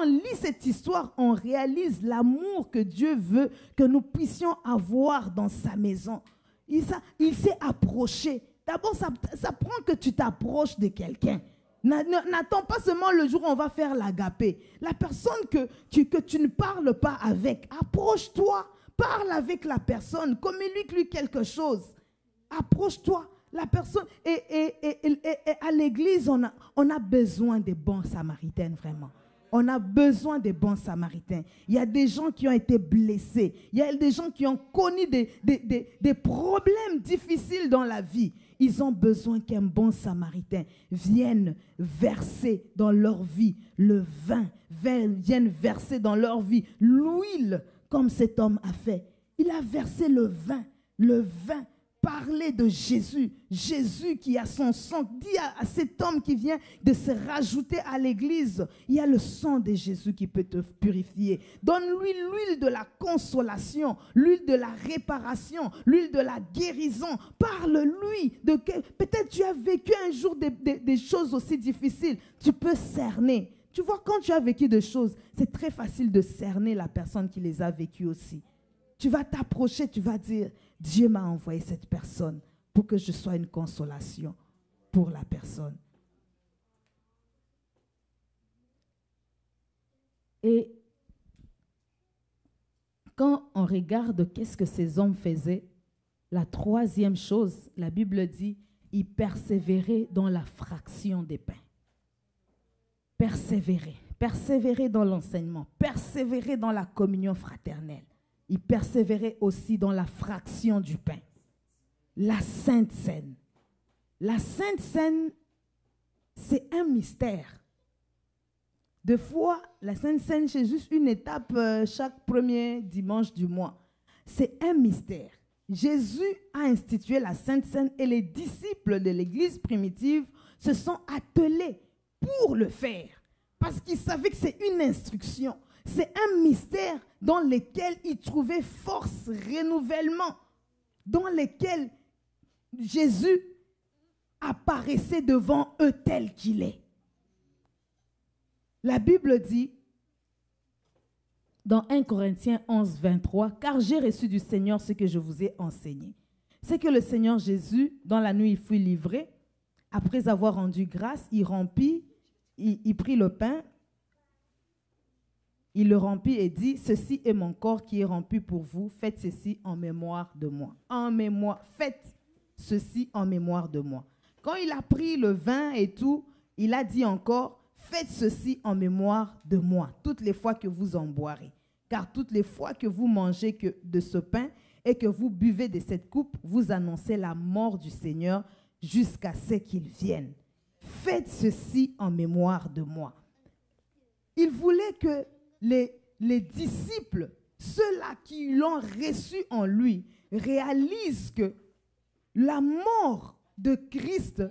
S1: on lit cette histoire, on réalise l'amour que Dieu veut que nous puissions avoir dans sa maison. Il s'est approché. D'abord, ça prend que tu t'approches de quelqu'un. N'attends pas seulement le jour où on va faire l'agapé. La personne que tu ne parles pas avec, approche-toi, parle avec la personne, communique-lui quelque chose. Approche-toi. La personne, et à l'église, on a besoin des bons samaritains, vraiment. On a besoin des bons samaritains. Il y a des gens qui ont été blessés. Il y a des gens qui ont connu des problèmes difficiles dans la vie. Ils ont besoin qu'un bon samaritain vienne verser dans leur vie le vin, vienne verser dans leur vie l'huile, comme cet homme a fait. Il a versé le vin. Parler de Jésus, Jésus qui a son sang, dit à cet homme qui vient de se rajouter à l'église, il y a le sang de Jésus qui peut te purifier. Donne-lui l'huile de la consolation, l'huile de la réparation, l'huile de la guérison. Parle-lui. Peut-être tu as vécu un jour des choses aussi difficiles, tu peux cerner. Tu vois, quand tu as vécu des choses, c'est très facile de cerner la personne qui les a vécues aussi. Tu vas t'approcher, tu vas dire, Dieu m'a envoyé cette personne pour que je sois une consolation pour la personne. Et quand on regarde qu'est-ce que ces hommes faisaient, la troisième chose, la Bible dit, ils persévéraient dans la fraction des pains. Persévérer dans l'enseignement, persévérer dans la communion fraternelle. Ils persévéraient aussi dans la fraction du pain. La Sainte Seine. La Sainte Seine, c'est un mystère. Des fois, la Sainte Seine, c'est juste une étape chaque premier dimanche du mois. C'est un mystère. Jésus a institué la Sainte Seine et les disciples de l'Église primitive se sont attelés pour le faire. Parce qu'ils savaient que c'est une instruction. C'est un mystère dans lequel ils trouvaient force, renouvellement, dans lequel Jésus apparaissait devant eux tel qu'il est. La Bible dit, dans 1 Corinthiens 11, 23, « Car j'ai reçu du Seigneur ce que je vous ai enseigné. C'est que le Seigneur Jésus, dans la nuit, il fut livré. Après avoir rendu grâce, il rompit il prit le pain, il le remplit et dit, ceci est mon corps qui est rempli pour vous, faites ceci en mémoire de moi. En mémoire, faites ceci en mémoire de moi. Quand il a pris le vin et tout, il a dit encore, faites ceci en mémoire de moi, toutes les fois que vous en boirez. Car toutes les fois que vous mangez de ce pain et que vous buvez de cette coupe, vous annoncez la mort du Seigneur jusqu'à ce qu'il vienne. Faites ceci en mémoire de moi. Il voulait que les disciples, ceux-là qui l'ont reçu en lui, réalisent que la mort de Christ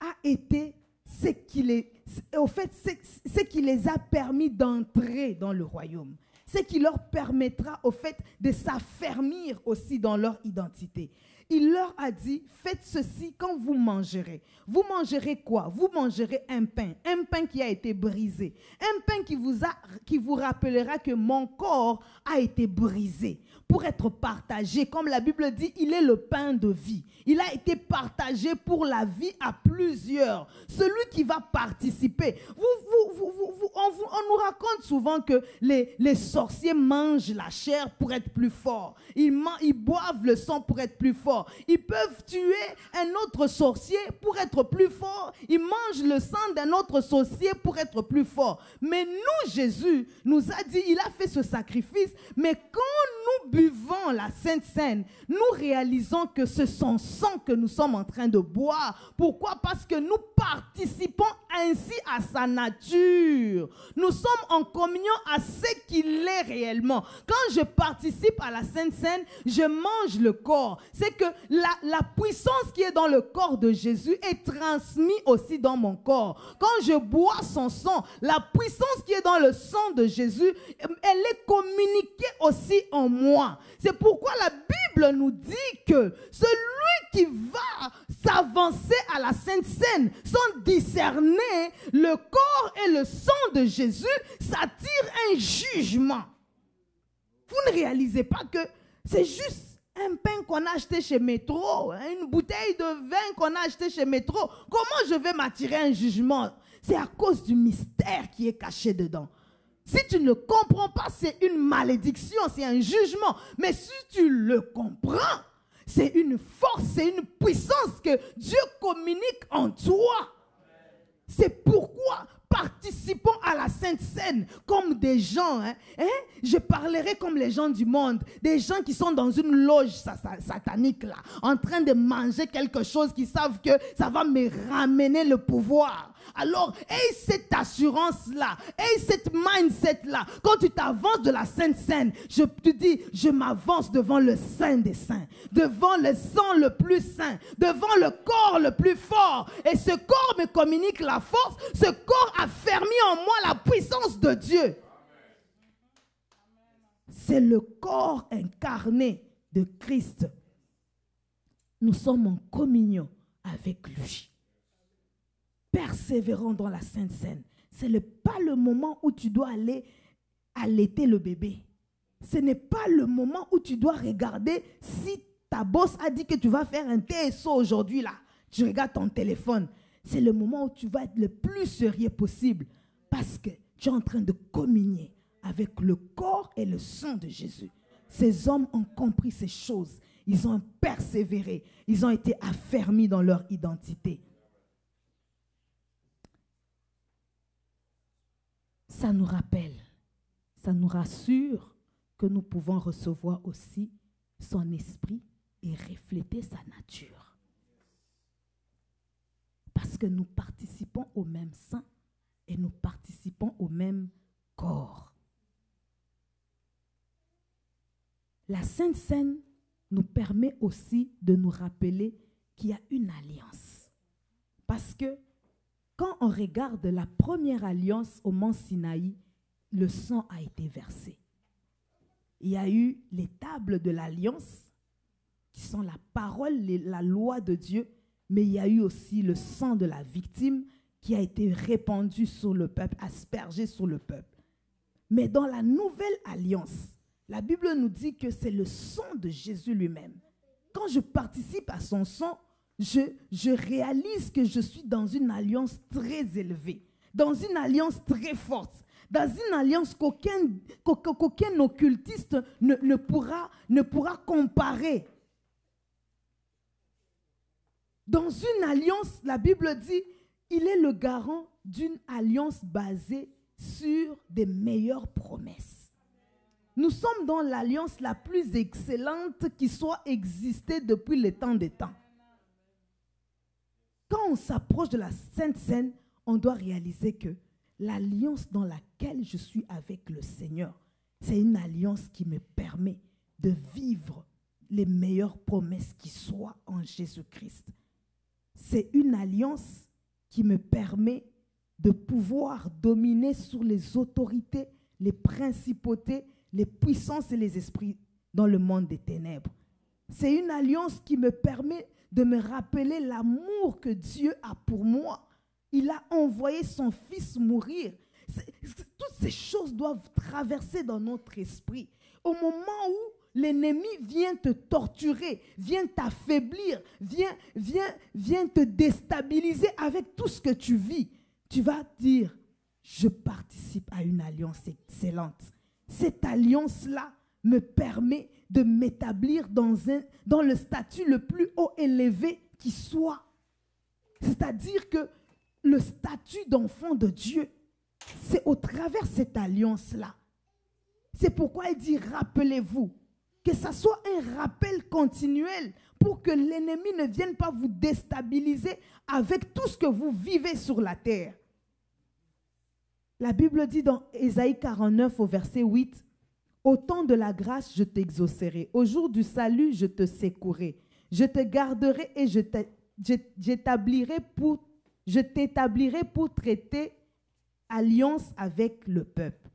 S1: a été ce qui les a permis d'entrer dans le royaume. Ce qui leur permettra au fait de s'affermir aussi dans leur identité. Il leur a dit, faites ceci quand vous mangerez. Vous mangerez quoi? Vous mangerez un pain qui a été brisé. Un pain qui vous rappellera que mon corps a été brisé pour être partagé. Comme la Bible dit, il est le pain de vie. Il a été partagé pour la vie à plusieurs. Celui qui va participer. On nous raconte souvent que les sorciers mangent la chair pour être plus forts. Ils boivent le sang pour être plus forts. Ils peuvent tuer un autre sorcier pour être plus fort. Ils mangent le sang d'un autre sorcier pour être plus fort. Mais nous, Jésus nous a dit, il a fait ce sacrifice. Mais quand nous buvons la Sainte Seine, nous réalisons que c'est son sang que nous sommes en train de boire. Pourquoi? Parce que nous participons ainsi à sa nature. Nous sommes en communion à ce qu'il est réellement. Quand je participe à la Sainte Seine, je mange le corps. C'est que la puissance qui est dans le corps de Jésus est transmise aussi dans mon corps. Quand je bois son sang, la puissance qui est dans le sang de Jésus, elle est communiquée aussi en moi. C'est pourquoi la Bible nous dit que celui qui va s'avancer à la Sainte Seine sans discerner le corps et le sang de Jésus, ça tire un jugement. Vous ne réalisez pas que c'est juste un pain qu'on a acheté chez Métro, une bouteille de vin qu'on a acheté chez Métro. Comment je vais m'attirer un jugement? C'est à cause du mystère qui est caché dedans. Si tu ne le comprends pas, c'est une malédiction, c'est un jugement. Mais si tu le comprends, c'est une force, c'est une puissance que Dieu communique en toi. C'est pourquoi participons à la Sainte Seine comme des gens. Je parlerai comme les gens du monde. Des gens qui sont dans une loge satanique là, en train de manger quelque chose qui savent que ça va me ramener le pouvoir. Alors, aie cette assurance-là, aie cette mindset-là. Quand tu t'avances de la Sainte Seine, je te dis, je m'avance devant le Saint des Saints, devant le sang le plus saint, devant le corps le plus fort. Et ce corps me communique la force, ce corps a fermé en moi la puissance de Dieu. C'est le corps incarné de Christ. Nous sommes en communion avec lui. Persévérant dans la Sainte Seine. Ce n'est pas le moment où tu dois aller allaiter le bébé. Ce n'est pas le moment où tu dois regarder si ta boss a dit que tu vas faire un TSO aujourd'hui là. Tu regardes ton téléphone. C'est le moment où tu vas être le plus sérieux possible parce que tu es en train de communier avec le corps et le sang de Jésus. Ces hommes ont compris ces choses. Ils ont persévéré. Ils ont été affermis dans leur identité. Ça nous rappelle, ça nous rassure que nous pouvons recevoir aussi son esprit et refléter sa nature. Parce que nous participons au même sang et nous participons au même corps. La Sainte Seine nous permet aussi de nous rappeler qu'il y a une alliance. Parce que quand on regarde la première alliance au mont Sinaï, le sang a été versé. Il y a eu les tables de l'alliance, qui sont la parole, la loi de Dieu, mais il y a eu aussi le sang de la victime qui a été répandu sur le peuple, aspergé sur le peuple. Mais dans la nouvelle alliance, la Bible nous dit que c'est le sang de Jésus lui-même. Quand je participe à son sang, je réalise que je suis dans une alliance très élevée. dans une alliance très forte, dans une alliance qu'aucun occultiste ne pourra comparer. Dans une alliance, la Bible dit, il est le garant d'une alliance basée sur des meilleures promesses. Nous sommes dans l'alliance la plus excellente qui soit existée depuis le temps des temps. Quand on s'approche de la Sainte Seine, on doit réaliser que l'alliance dans laquelle je suis avec le Seigneur, c'est une alliance qui me permet de vivre les meilleures promesses qui soient en Jésus-Christ. C'est une alliance qui me permet de pouvoir dominer sur les autorités, les principautés, les puissances et les esprits dans le monde des ténèbres. C'est une alliance qui me permet de me rappeler l'amour que Dieu a pour moi. Il a envoyé son Fils mourir. Toutes ces choses doivent traverser dans notre esprit. Au moment où l'ennemi vient te torturer, vient t'affaiblir, vient te déstabiliser avec tout ce que tu vis, tu vas dire, je participe à une alliance excellente. Cette alliance-là me permet de m'établir dans le statut le plus haut élevé qui soit. C'est-à-dire que le statut d'enfant de Dieu, c'est au travers de cette alliance-là. C'est pourquoi il dit, rappelez-vous, que ça soit un rappel continuel pour que l'ennemi ne vienne pas vous déstabiliser avec tout ce que vous vivez sur la terre. La Bible dit dans Ésaïe 49 au verset 8, « Au temps de la grâce, je t'exaucerai. Au jour du salut, je te secourrai. Je te garderai et je t'établirai pour traiter alliance avec le peuple,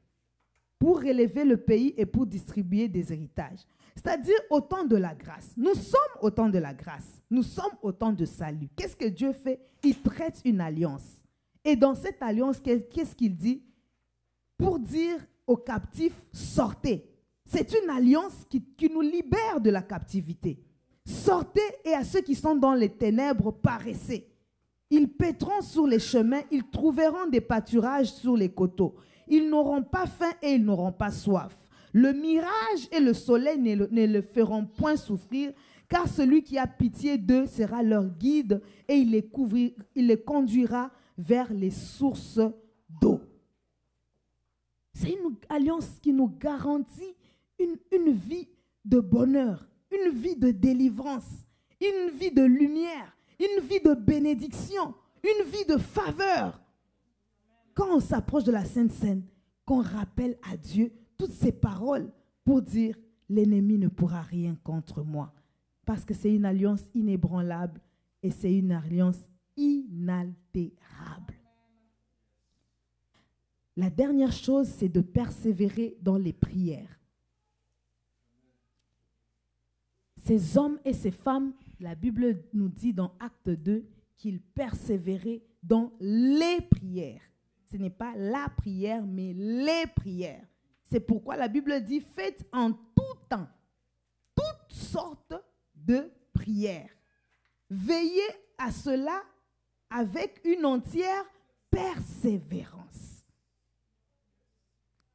S1: pour relever le pays et pour distribuer des héritages. » C'est-à-dire au temps de la grâce. Nous sommes au temps de la grâce. Nous sommes au temps de salut. Qu'est-ce que Dieu fait? Il traite une alliance. Et dans cette alliance, qu'est-ce qu'il dit? Pour dire aux captifs, sortez. C'est une alliance qui nous libère de la captivité. Sortez et à ceux qui sont dans les ténèbres, paraissez. Ils paîtront sur les chemins, ils trouveront des pâturages sur les coteaux. Ils n'auront pas faim et ils n'auront pas soif. Le mirage et le soleil ne le feront point souffrir, car celui qui a pitié d'eux sera leur guide et il les conduira vers les sources d'eau. C'est une alliance qui nous garantit une vie de bonheur, une vie de délivrance, une vie de lumière, une vie de bénédiction, une vie de faveur. Quand on s'approche de la Sainte Seine, qu'on rappelle à Dieu toutes ces paroles pour dire l'ennemi ne pourra rien contre moi. Parce que c'est une alliance inébranlable et c'est une alliance inaltérable. La dernière chose, c'est de persévérer dans les prières. Ces hommes et ces femmes, la Bible nous dit dans Acte 2 qu'ils persévéraient dans les prières. Ce n'est pas la prière, mais les prières. C'est pourquoi la Bible dit, faites en tout temps toutes sortes de prières. Veillez à cela avec une entière persévérance.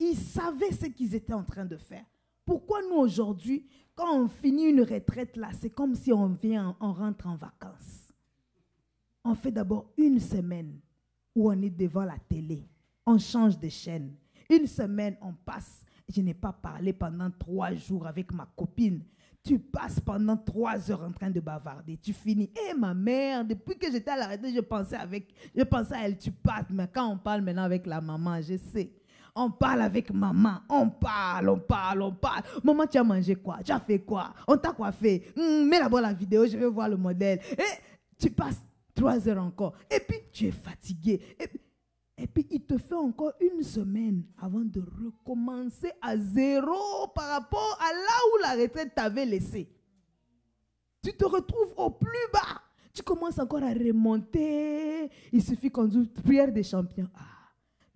S1: Ils savaient ce qu'ils étaient en train de faire. Pourquoi nous aujourd'hui, quand on finit une retraite là, c'est comme si on rentre en vacances. On fait d'abord une semaine où on est devant la télé. On change de chaîne. Une semaine, on passe. Je n'ai pas parlé pendant 3 jours avec ma copine. Tu passes pendant 3 heures en train de bavarder. Tu finis. Eh ma mère, depuis que j'étais à la retraite, je pensais à elle. Tu passes. Mais quand on parle maintenant avec la maman, je sais. On parle avec maman. On parle. Maman, tu as mangé quoi? Tu as fait quoi? On t'a quoi fait? Mets d'abord la vidéo, je vais voir le modèle. Et tu passes 3 heures encore. Et puis, tu es fatigué. Et puis, il te fait encore une semaine avant de recommencer à zéro par rapport à là où la retraite t'avait laissé. Tu te retrouves au plus bas. Tu commences encore à remonter. Il suffit qu'on dise prière des champions.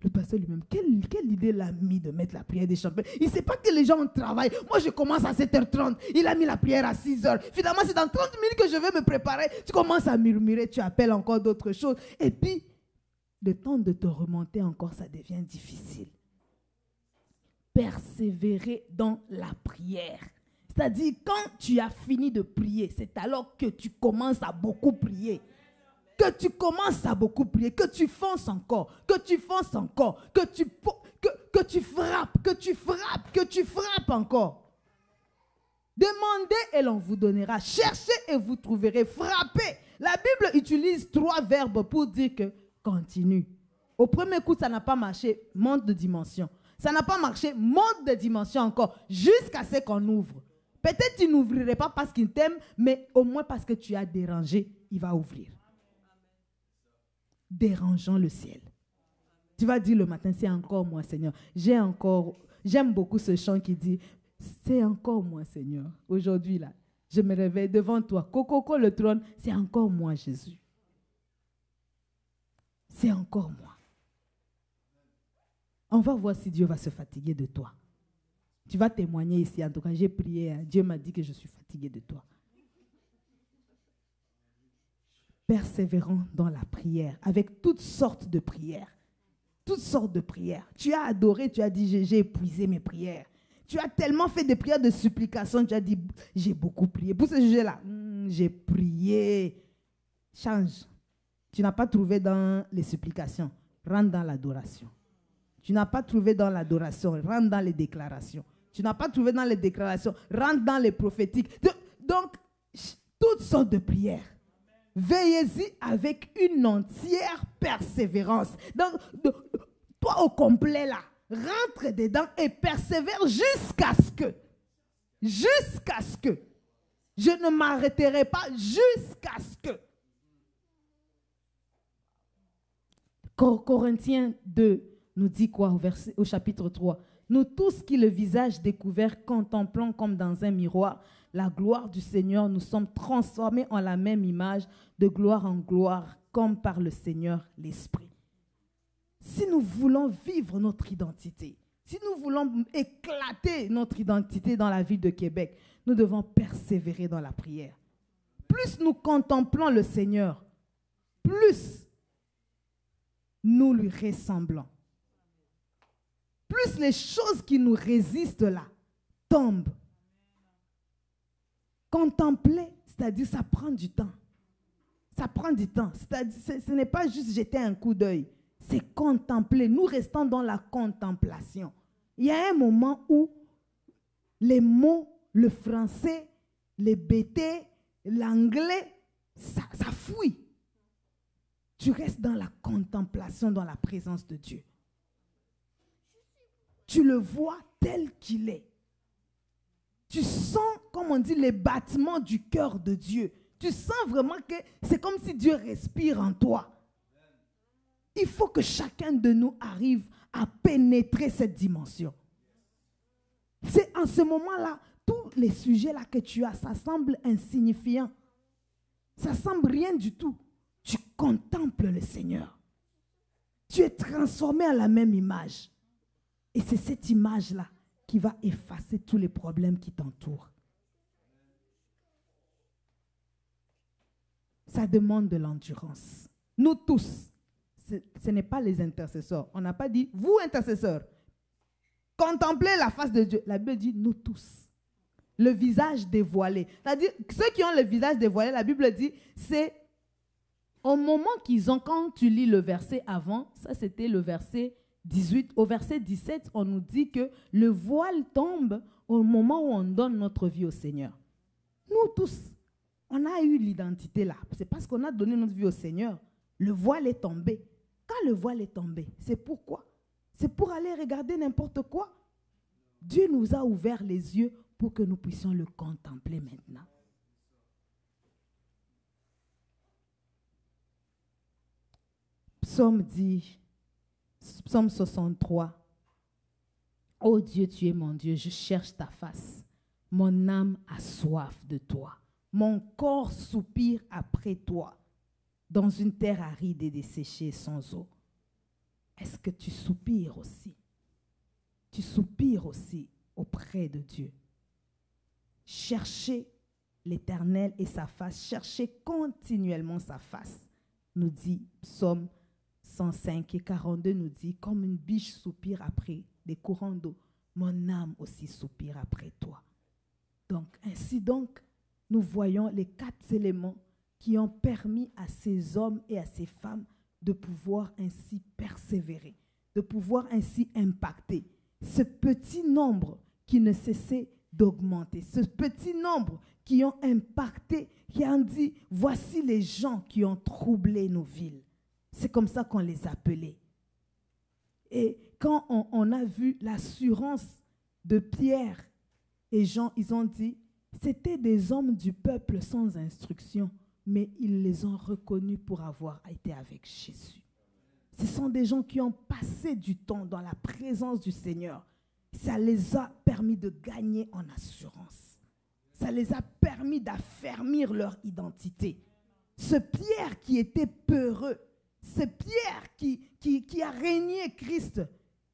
S1: Le pasteur lui-même, quelle idée l'a mis de mettre la prière des champions? Il ne sait pas que les gens travaillent. Moi, je commence à 7h30. Il a mis la prière à 6h. Finalement, c'est dans 30 minutes que je vais me préparer. Tu commences à murmurer. Tu appelles encore d'autres choses. Et puis, le temps de te remonter encore, ça devient difficile. Persévérer dans la prière. C'est-à-dire, quand tu as fini de prier, c'est alors que tu commences à beaucoup prier. Que tu commences à beaucoup prier, que tu fonces encore, que tu fonces encore, que tu frappes, que tu frappes, que tu frappes encore. Demandez et l'on vous donnera. Cherchez et vous trouverez. Frappez. La Bible utilise 3 verbes pour dire que continue. Au premier coup, ça n'a pas marché, monte de dimension. Ça n'a pas marché, monte de dimension encore, jusqu'à ce qu'on ouvre. Peut-être tu n'ouvrirais pas parce qu'il t'aime, mais au moins parce que tu as dérangé, il va ouvrir. Dérangeant le ciel. Tu vas dire le matin, c'est encore moi, Seigneur. J'aime beaucoup ce chant qui dit, c'est encore moi, Seigneur. Aujourd'hui, là, je me réveille devant toi. Coco, le trône, c'est encore moi, Jésus. C'est encore moi. On va voir si Dieu va se fatiguer de toi. Tu vas témoigner ici. En tout cas, j'ai prié. Dieu m'a dit que je suis fatigué de toi. Persévérant dans la prière, avec toutes sortes de prières. Toutes sortes de prières. Tu as adoré, tu as dit, j'ai épuisé mes prières. Tu as tellement fait des prières de supplication, tu as dit, j'ai beaucoup prié. Pour ce sujet-là, j'ai prié. Change. Tu n'as pas trouvé dans les supplications. Rentre dans l'adoration. Tu n'as pas trouvé dans l'adoration. Rentre dans les déclarations. Tu n'as pas trouvé dans les déclarations. Rentre dans les prophétiques. Donc, toutes sortes de prières. Veillez-y avec une entière persévérance. Donc, toi au complet là, rentre dedans et persévère jusqu'à ce que, je ne m'arrêterai pas jusqu'à ce que. Corinthiens 2 nous dit quoi au chapitre 3? Nous tous qui le visage découvert contemplons comme dans un miroir la gloire du Seigneur, nous sommes transformés en la même image de gloire en gloire comme par le Seigneur l'Esprit. Si nous voulons vivre notre identité, si nous voulons éclater notre identité dans la ville de Québec, nous devons persévérer dans la prière. Plus nous contemplons le Seigneur, plus nous lui ressemblons. Plus les choses qui nous résistent là tombent. Contempler, c'est-à-dire ça prend du temps. Ça prend du temps. C'est-à-dire, ce n'est pas juste jeter un coup d'œil. C'est contempler. Nous restons dans la contemplation. Il y a un moment où les mots, le français, les BT, l'anglais, ça fuit. Tu restes dans la contemplation, dans la présence de Dieu. Tu le vois tel qu'il est. Tu sens, comme on dit, les battements du cœur de Dieu. Tu sens vraiment que c'est comme si Dieu respire en toi. Il faut que chacun de nous arrive à pénétrer cette dimension. C'est en ce moment-là, tous les sujets là que tu as, ça semble insignifiant. Ça semble rien du tout. Tu contemples le Seigneur. Tu es transformé à la même image. Et c'est cette image-là qui va effacer tous les problèmes qui t'entourent. Ça demande de l'endurance. Nous tous, ce n'est pas les intercesseurs. On n'a pas dit, vous intercesseurs, contemplez la face de Dieu. La Bible dit, nous tous. Le visage dévoilé. C'est-à-dire, ceux qui ont le visage dévoilé, la Bible dit, c'est au moment qu'ils ont, quand tu lis le verset avant, ça c'était le verset 18, au verset 17, on nous dit que le voile tombe au moment où on donne notre vie au Seigneur. Nous tous, on a eu l'identité là. C'est parce qu'on a donné notre vie au Seigneur. Le voile est tombé. Quand le voile est tombé, c'est pourquoi? C'est pour aller regarder n'importe quoi. Dieu nous a ouvert les yeux pour que nous puissions le contempler maintenant. Psaume 63. Ô Dieu, tu es mon Dieu, je cherche ta face. Mon âme a soif de toi. Mon corps soupire après toi, dans une terre aride et desséchée sans eau. Est-ce que tu soupires aussi? Tu soupires aussi auprès de Dieu. Cherchez l'Éternel et sa face. Cherchez continuellement sa face, nous dit Psaume 105 et 42 nous dit, comme une biche soupire après des courants d'eau, mon âme aussi soupire après toi. Donc, ainsi donc, nous voyons les 4 éléments qui ont permis à ces hommes et à ces femmes de pouvoir ainsi persévérer, de pouvoir ainsi impacter. Ce petit nombre qui ne cessait d'augmenter, ce petit nombre qui ont impacté, qui ont dit, voici les gens qui ont troublé nos villes. C'est comme ça qu'on les appelait. Et quand on a vu l'assurance de Pierre et Jean, ils ont dit, c'était des hommes du peuple sans instruction, mais ils les ont reconnus pour avoir été avec Jésus. Ce sont des gens qui ont passé du temps dans la présence du Seigneur. Ça les a permis de gagner en assurance. Ça les a permis d'affermir leur identité. Ce Pierre qui était peureux, ce Pierre qui a régné Christ,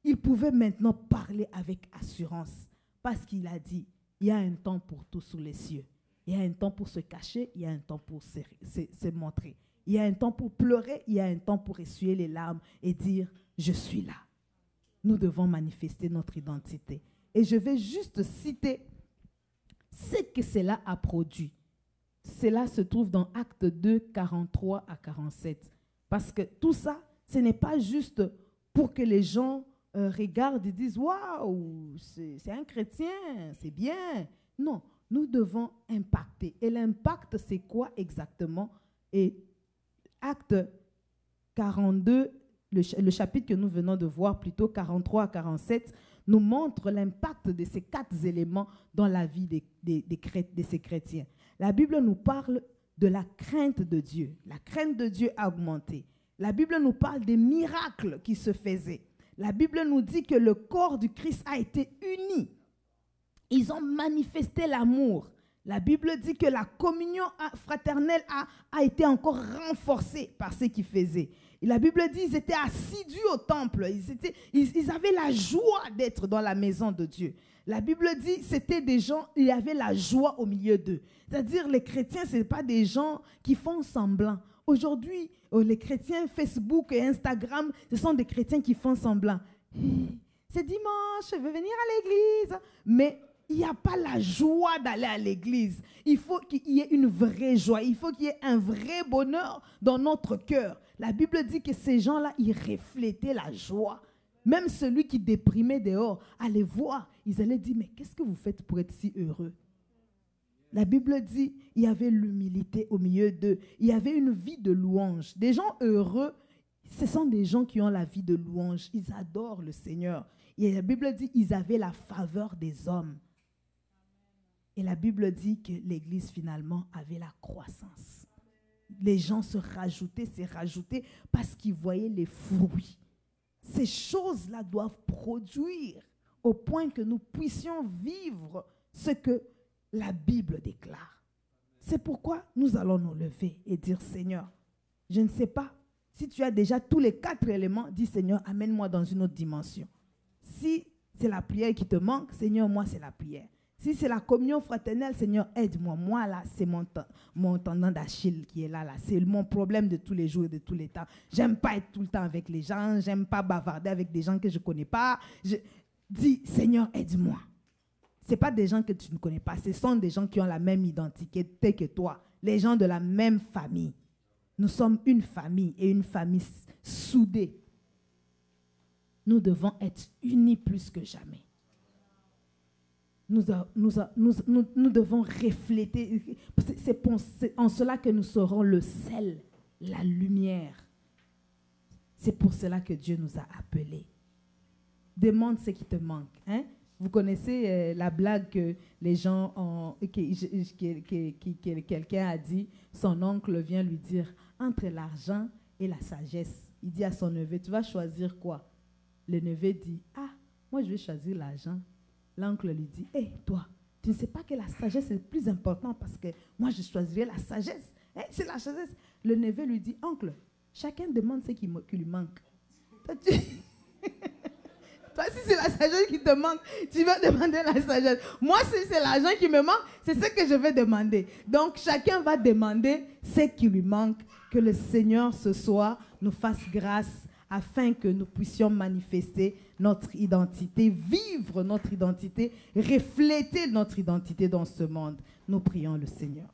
S1: il pouvait maintenant parler avec assurance parce qu'il a dit, il y a un temps pour tout sous les cieux. Il y a un temps pour se cacher, il y a un temps pour se montrer. Il y a un temps pour pleurer, il y a un temps pour essuyer les larmes et dire, je suis là. Nous devons manifester notre identité. Et je vais juste citer ce que cela a produit. Cela se trouve dans Actes 2, 43 à 47. Parce que tout ça, ce n'est pas juste pour que les gens regardent et disent « Waouh, c'est un chrétien, c'est bien ». Non, nous devons impacter. Et l'impact, c'est quoi exactement? Et Acte 42, le chapitre que nous venons de voir, plutôt 43 à 47, nous montre l'impact de ces 4 éléments dans la vie de ces chrétiens. La Bible nous parle de la crainte de Dieu. La crainte de Dieu a augmenté. La Bible nous parle des miracles qui se faisaient. La Bible nous dit que le corps du Christ a été uni. Ils ont manifesté l'amour. La Bible dit que la communion fraternelle a été encore renforcée par ce qu'ils faisaient. Et la Bible dit qu'ils étaient assidus au temple. Ils avaient la joie d'être dans la maison de Dieu. La Bible dit c'était des gens, il y avait la joie au milieu d'eux. C'est-à-dire les chrétiens, ce n'est pas des gens qui font semblant. Aujourd'hui, les chrétiens Facebook et Instagram, ce sont des chrétiens qui font semblant. C'est dimanche, je veux venir à l'église. Mais il n'y a pas la joie d'aller à l'église. Il faut qu'il y ait une vraie joie. Il faut qu'il y ait un vrai bonheur dans notre cœur. La Bible dit que ces gens-là, ils reflétaient la joie. Même celui qui déprimait dehors, allait voir. Ils allaient dire, mais qu'est-ce que vous faites pour être si heureux? La Bible dit, il y avait l'humilité au milieu d'eux. Il y avait une vie de louange. Des gens heureux, ce sont des gens qui ont la vie de louange. Ils adorent le Seigneur. Et la Bible dit, ils avaient la faveur des hommes. Et la Bible dit que l'Église finalement avait la croissance. Les gens se rajoutaient parce qu'ils voyaient les fruits. Ces choses-là doivent produire au point que nous puissions vivre ce que la Bible déclare. C'est pourquoi nous allons nous lever et dire, Seigneur, je ne sais pas si tu as déjà tous les 4 éléments, dis Seigneur, amène-moi dans une autre dimension. Si c'est la prière qui te manque, Seigneur, moi c'est la prière. Si c'est la communion fraternelle, Seigneur, aide-moi. Moi, là, c'est mon tendon d'Achille qui est là. C'est mon problème de tous les jours et de tous les temps. J'aime pas être tout le temps avec les gens. J'aime pas bavarder avec des gens que je ne connais pas. Dis, Seigneur, aide-moi. Ce n'est pas des gens que tu ne connais pas. Ce sont des gens qui ont la même identité que toi. Les gens de la même famille. Nous sommes une famille et une famille soudée. Nous devons être unis plus que jamais. Nous devons refléter. C'est en cela que nous serons le sel, la lumière. C'est pour cela que Dieu nous a appelés. Demande ce qui te manque. Hein? Vous connaissez la blague que les gens ont, quelqu'un a dit, son oncle vient lui dire, entre l'argent et la sagesse. Il dit à son neveu, tu vas choisir quoi? Le neveu dit, ah, moi je vais choisir l'argent. L'oncle lui dit, hé, toi, tu ne sais pas que la sagesse est plus importante parce que moi, je choisirais la sagesse. Hey, c'est la sagesse. Le neveu lui dit, oncle, chacun demande ce qui lui manque. Toi, si c'est la sagesse qui te manque, tu vas demander la sagesse. Moi, si c'est l'argent qui me manque, c'est ce que je vais demander. Donc, chacun va demander ce qui lui manque. Que le Seigneur, ce soir, nous fasse grâce afin que nous puissions manifester notre identité, vivre notre identité, refléter notre identité dans ce monde. Nous prions le Seigneur.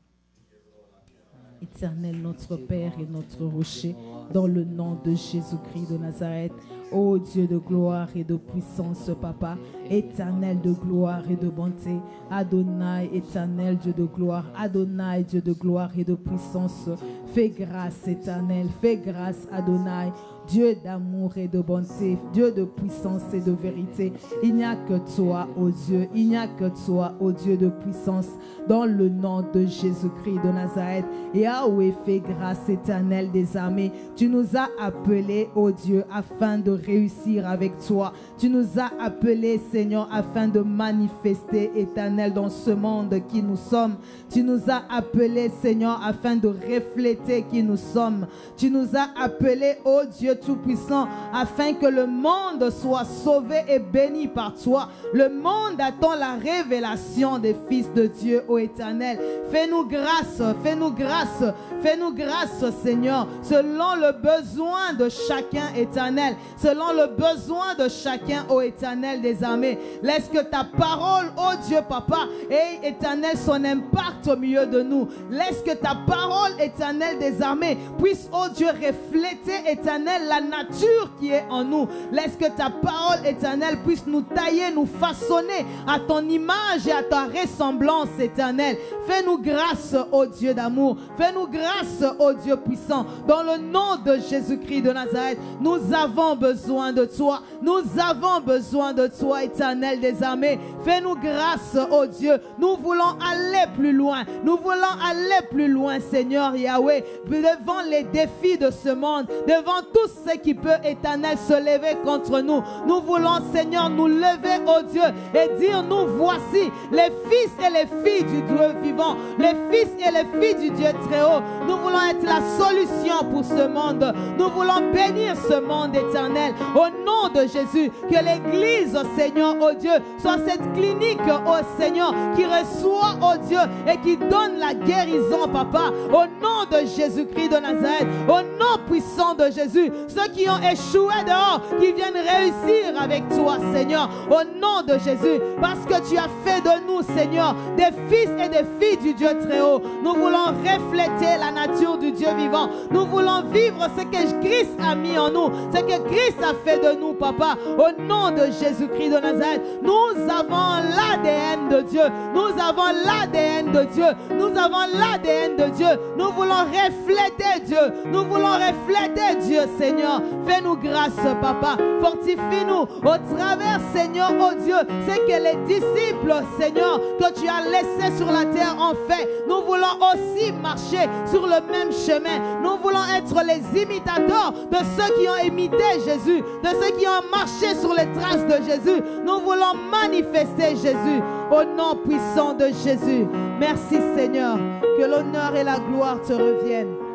S1: Éternel, notre Père et notre rocher, dans le nom de Jésus-Christ de Nazareth, ô Dieu de gloire et de puissance, Papa, éternel de gloire et de bonté, Adonai, éternel Dieu de gloire, Adonai, Dieu de gloire et de puissance, fais grâce, éternel, fais grâce, Adonai, Dieu d'amour et de bonté, Dieu de puissance et de vérité. Il n'y a que toi, ô Dieu, il n'y a que toi, ô Dieu de puissance, dans le nom de Jésus-Christ de Nazareth. Yahweh, fais grâce, éternel des armées. Tu nous as appelés, ô Dieu, afin de réussir avec toi. Tu nous as appelés, Seigneur, afin de manifester, éternel, dans ce monde qui nous sommes. Tu nous as appelés, Seigneur, afin de refléter qui nous sommes. Tu nous as appelés, ô Dieu Tout-Puissant, afin que le monde soit sauvé et béni par toi. Le monde attend la révélation des fils de Dieu, ô Éternel. Fais-nous grâce, fais-nous grâce, fais-nous grâce, Seigneur, selon le besoin de chacun, Éternel, selon le besoin de chacun, ô Éternel des armées. Laisse que ta parole, ô Dieu Papa, ait, Éternel, son impact au milieu de nous. Laisse que ta parole, Éternel des armées, puisse, ô Dieu, refléter, Éternel, la nature qui est en nous. Laisse que ta parole, Éternel, puisse nous tailler, nous façonner à ton image et à ta ressemblance, Éternel. Fais-nous grâce, ô Dieu d'amour. Fais-nous grâce, ô Dieu puissant. Dans le nom de Jésus-Christ de Nazareth, nous avons besoin de toi. Nous avons besoin de toi, Éternel des armées. Fais-nous grâce, ô Dieu. Nous voulons aller plus loin. Nous voulons aller plus loin, Seigneur Yahweh, devant les défis de ce monde, devant tout ce qui peut, Éternel, se lever contre nous. Nous voulons, Seigneur, nous lever, ô Dieu, et dire, nous voici les fils et les filles du Dieu vivant, les fils et les filles du Dieu très haut. Nous voulons être la solution pour ce monde. Nous voulons bénir ce monde, Éternel, au nom de Jésus. Que l'Église, oh Seigneur, oh Dieu, soit cette clinique, oh Seigneur, qui reçoit, oh Dieu, et qui donne la guérison, Papa, au nom de Jésus-Christ de Nazareth, au nom puissant de Jésus. Ceux qui ont échoué dehors, qui viennent réussir avec toi, Seigneur, au nom de Jésus, parce que tu as fait de nous, Seigneur, des fils et des filles du Dieu très haut. Nous voulons refléter la nature du Dieu vivant. Nous voulons vivre ce que Christ a mis en nous, ce que Christ a fait de nous, Papa, au nom de Jésus-Christ de Nazareth. Nous avons l'ADN de Dieu. Nous avons l'ADN de Dieu. Nous avons l'ADN de Dieu. Nous voulons refléter Dieu. Nous voulons refléter Dieu, Seigneur. Fais-nous grâce, Papa. Fortifie-nous au travers, Seigneur, oh Dieu, c'est que les disciples, Seigneur, que tu as laissés sur la terre ont fait. Nous voulons aussi marcher sur le même chemin. Nous voulons être les imitateurs de ceux qui ont imité Jésus, de ceux qui ont marché sur les traces de Jésus. Nous voulons manifester Jésus au nom puissant de Jésus. Merci, Seigneur. Que l'honneur et la gloire te reviennent.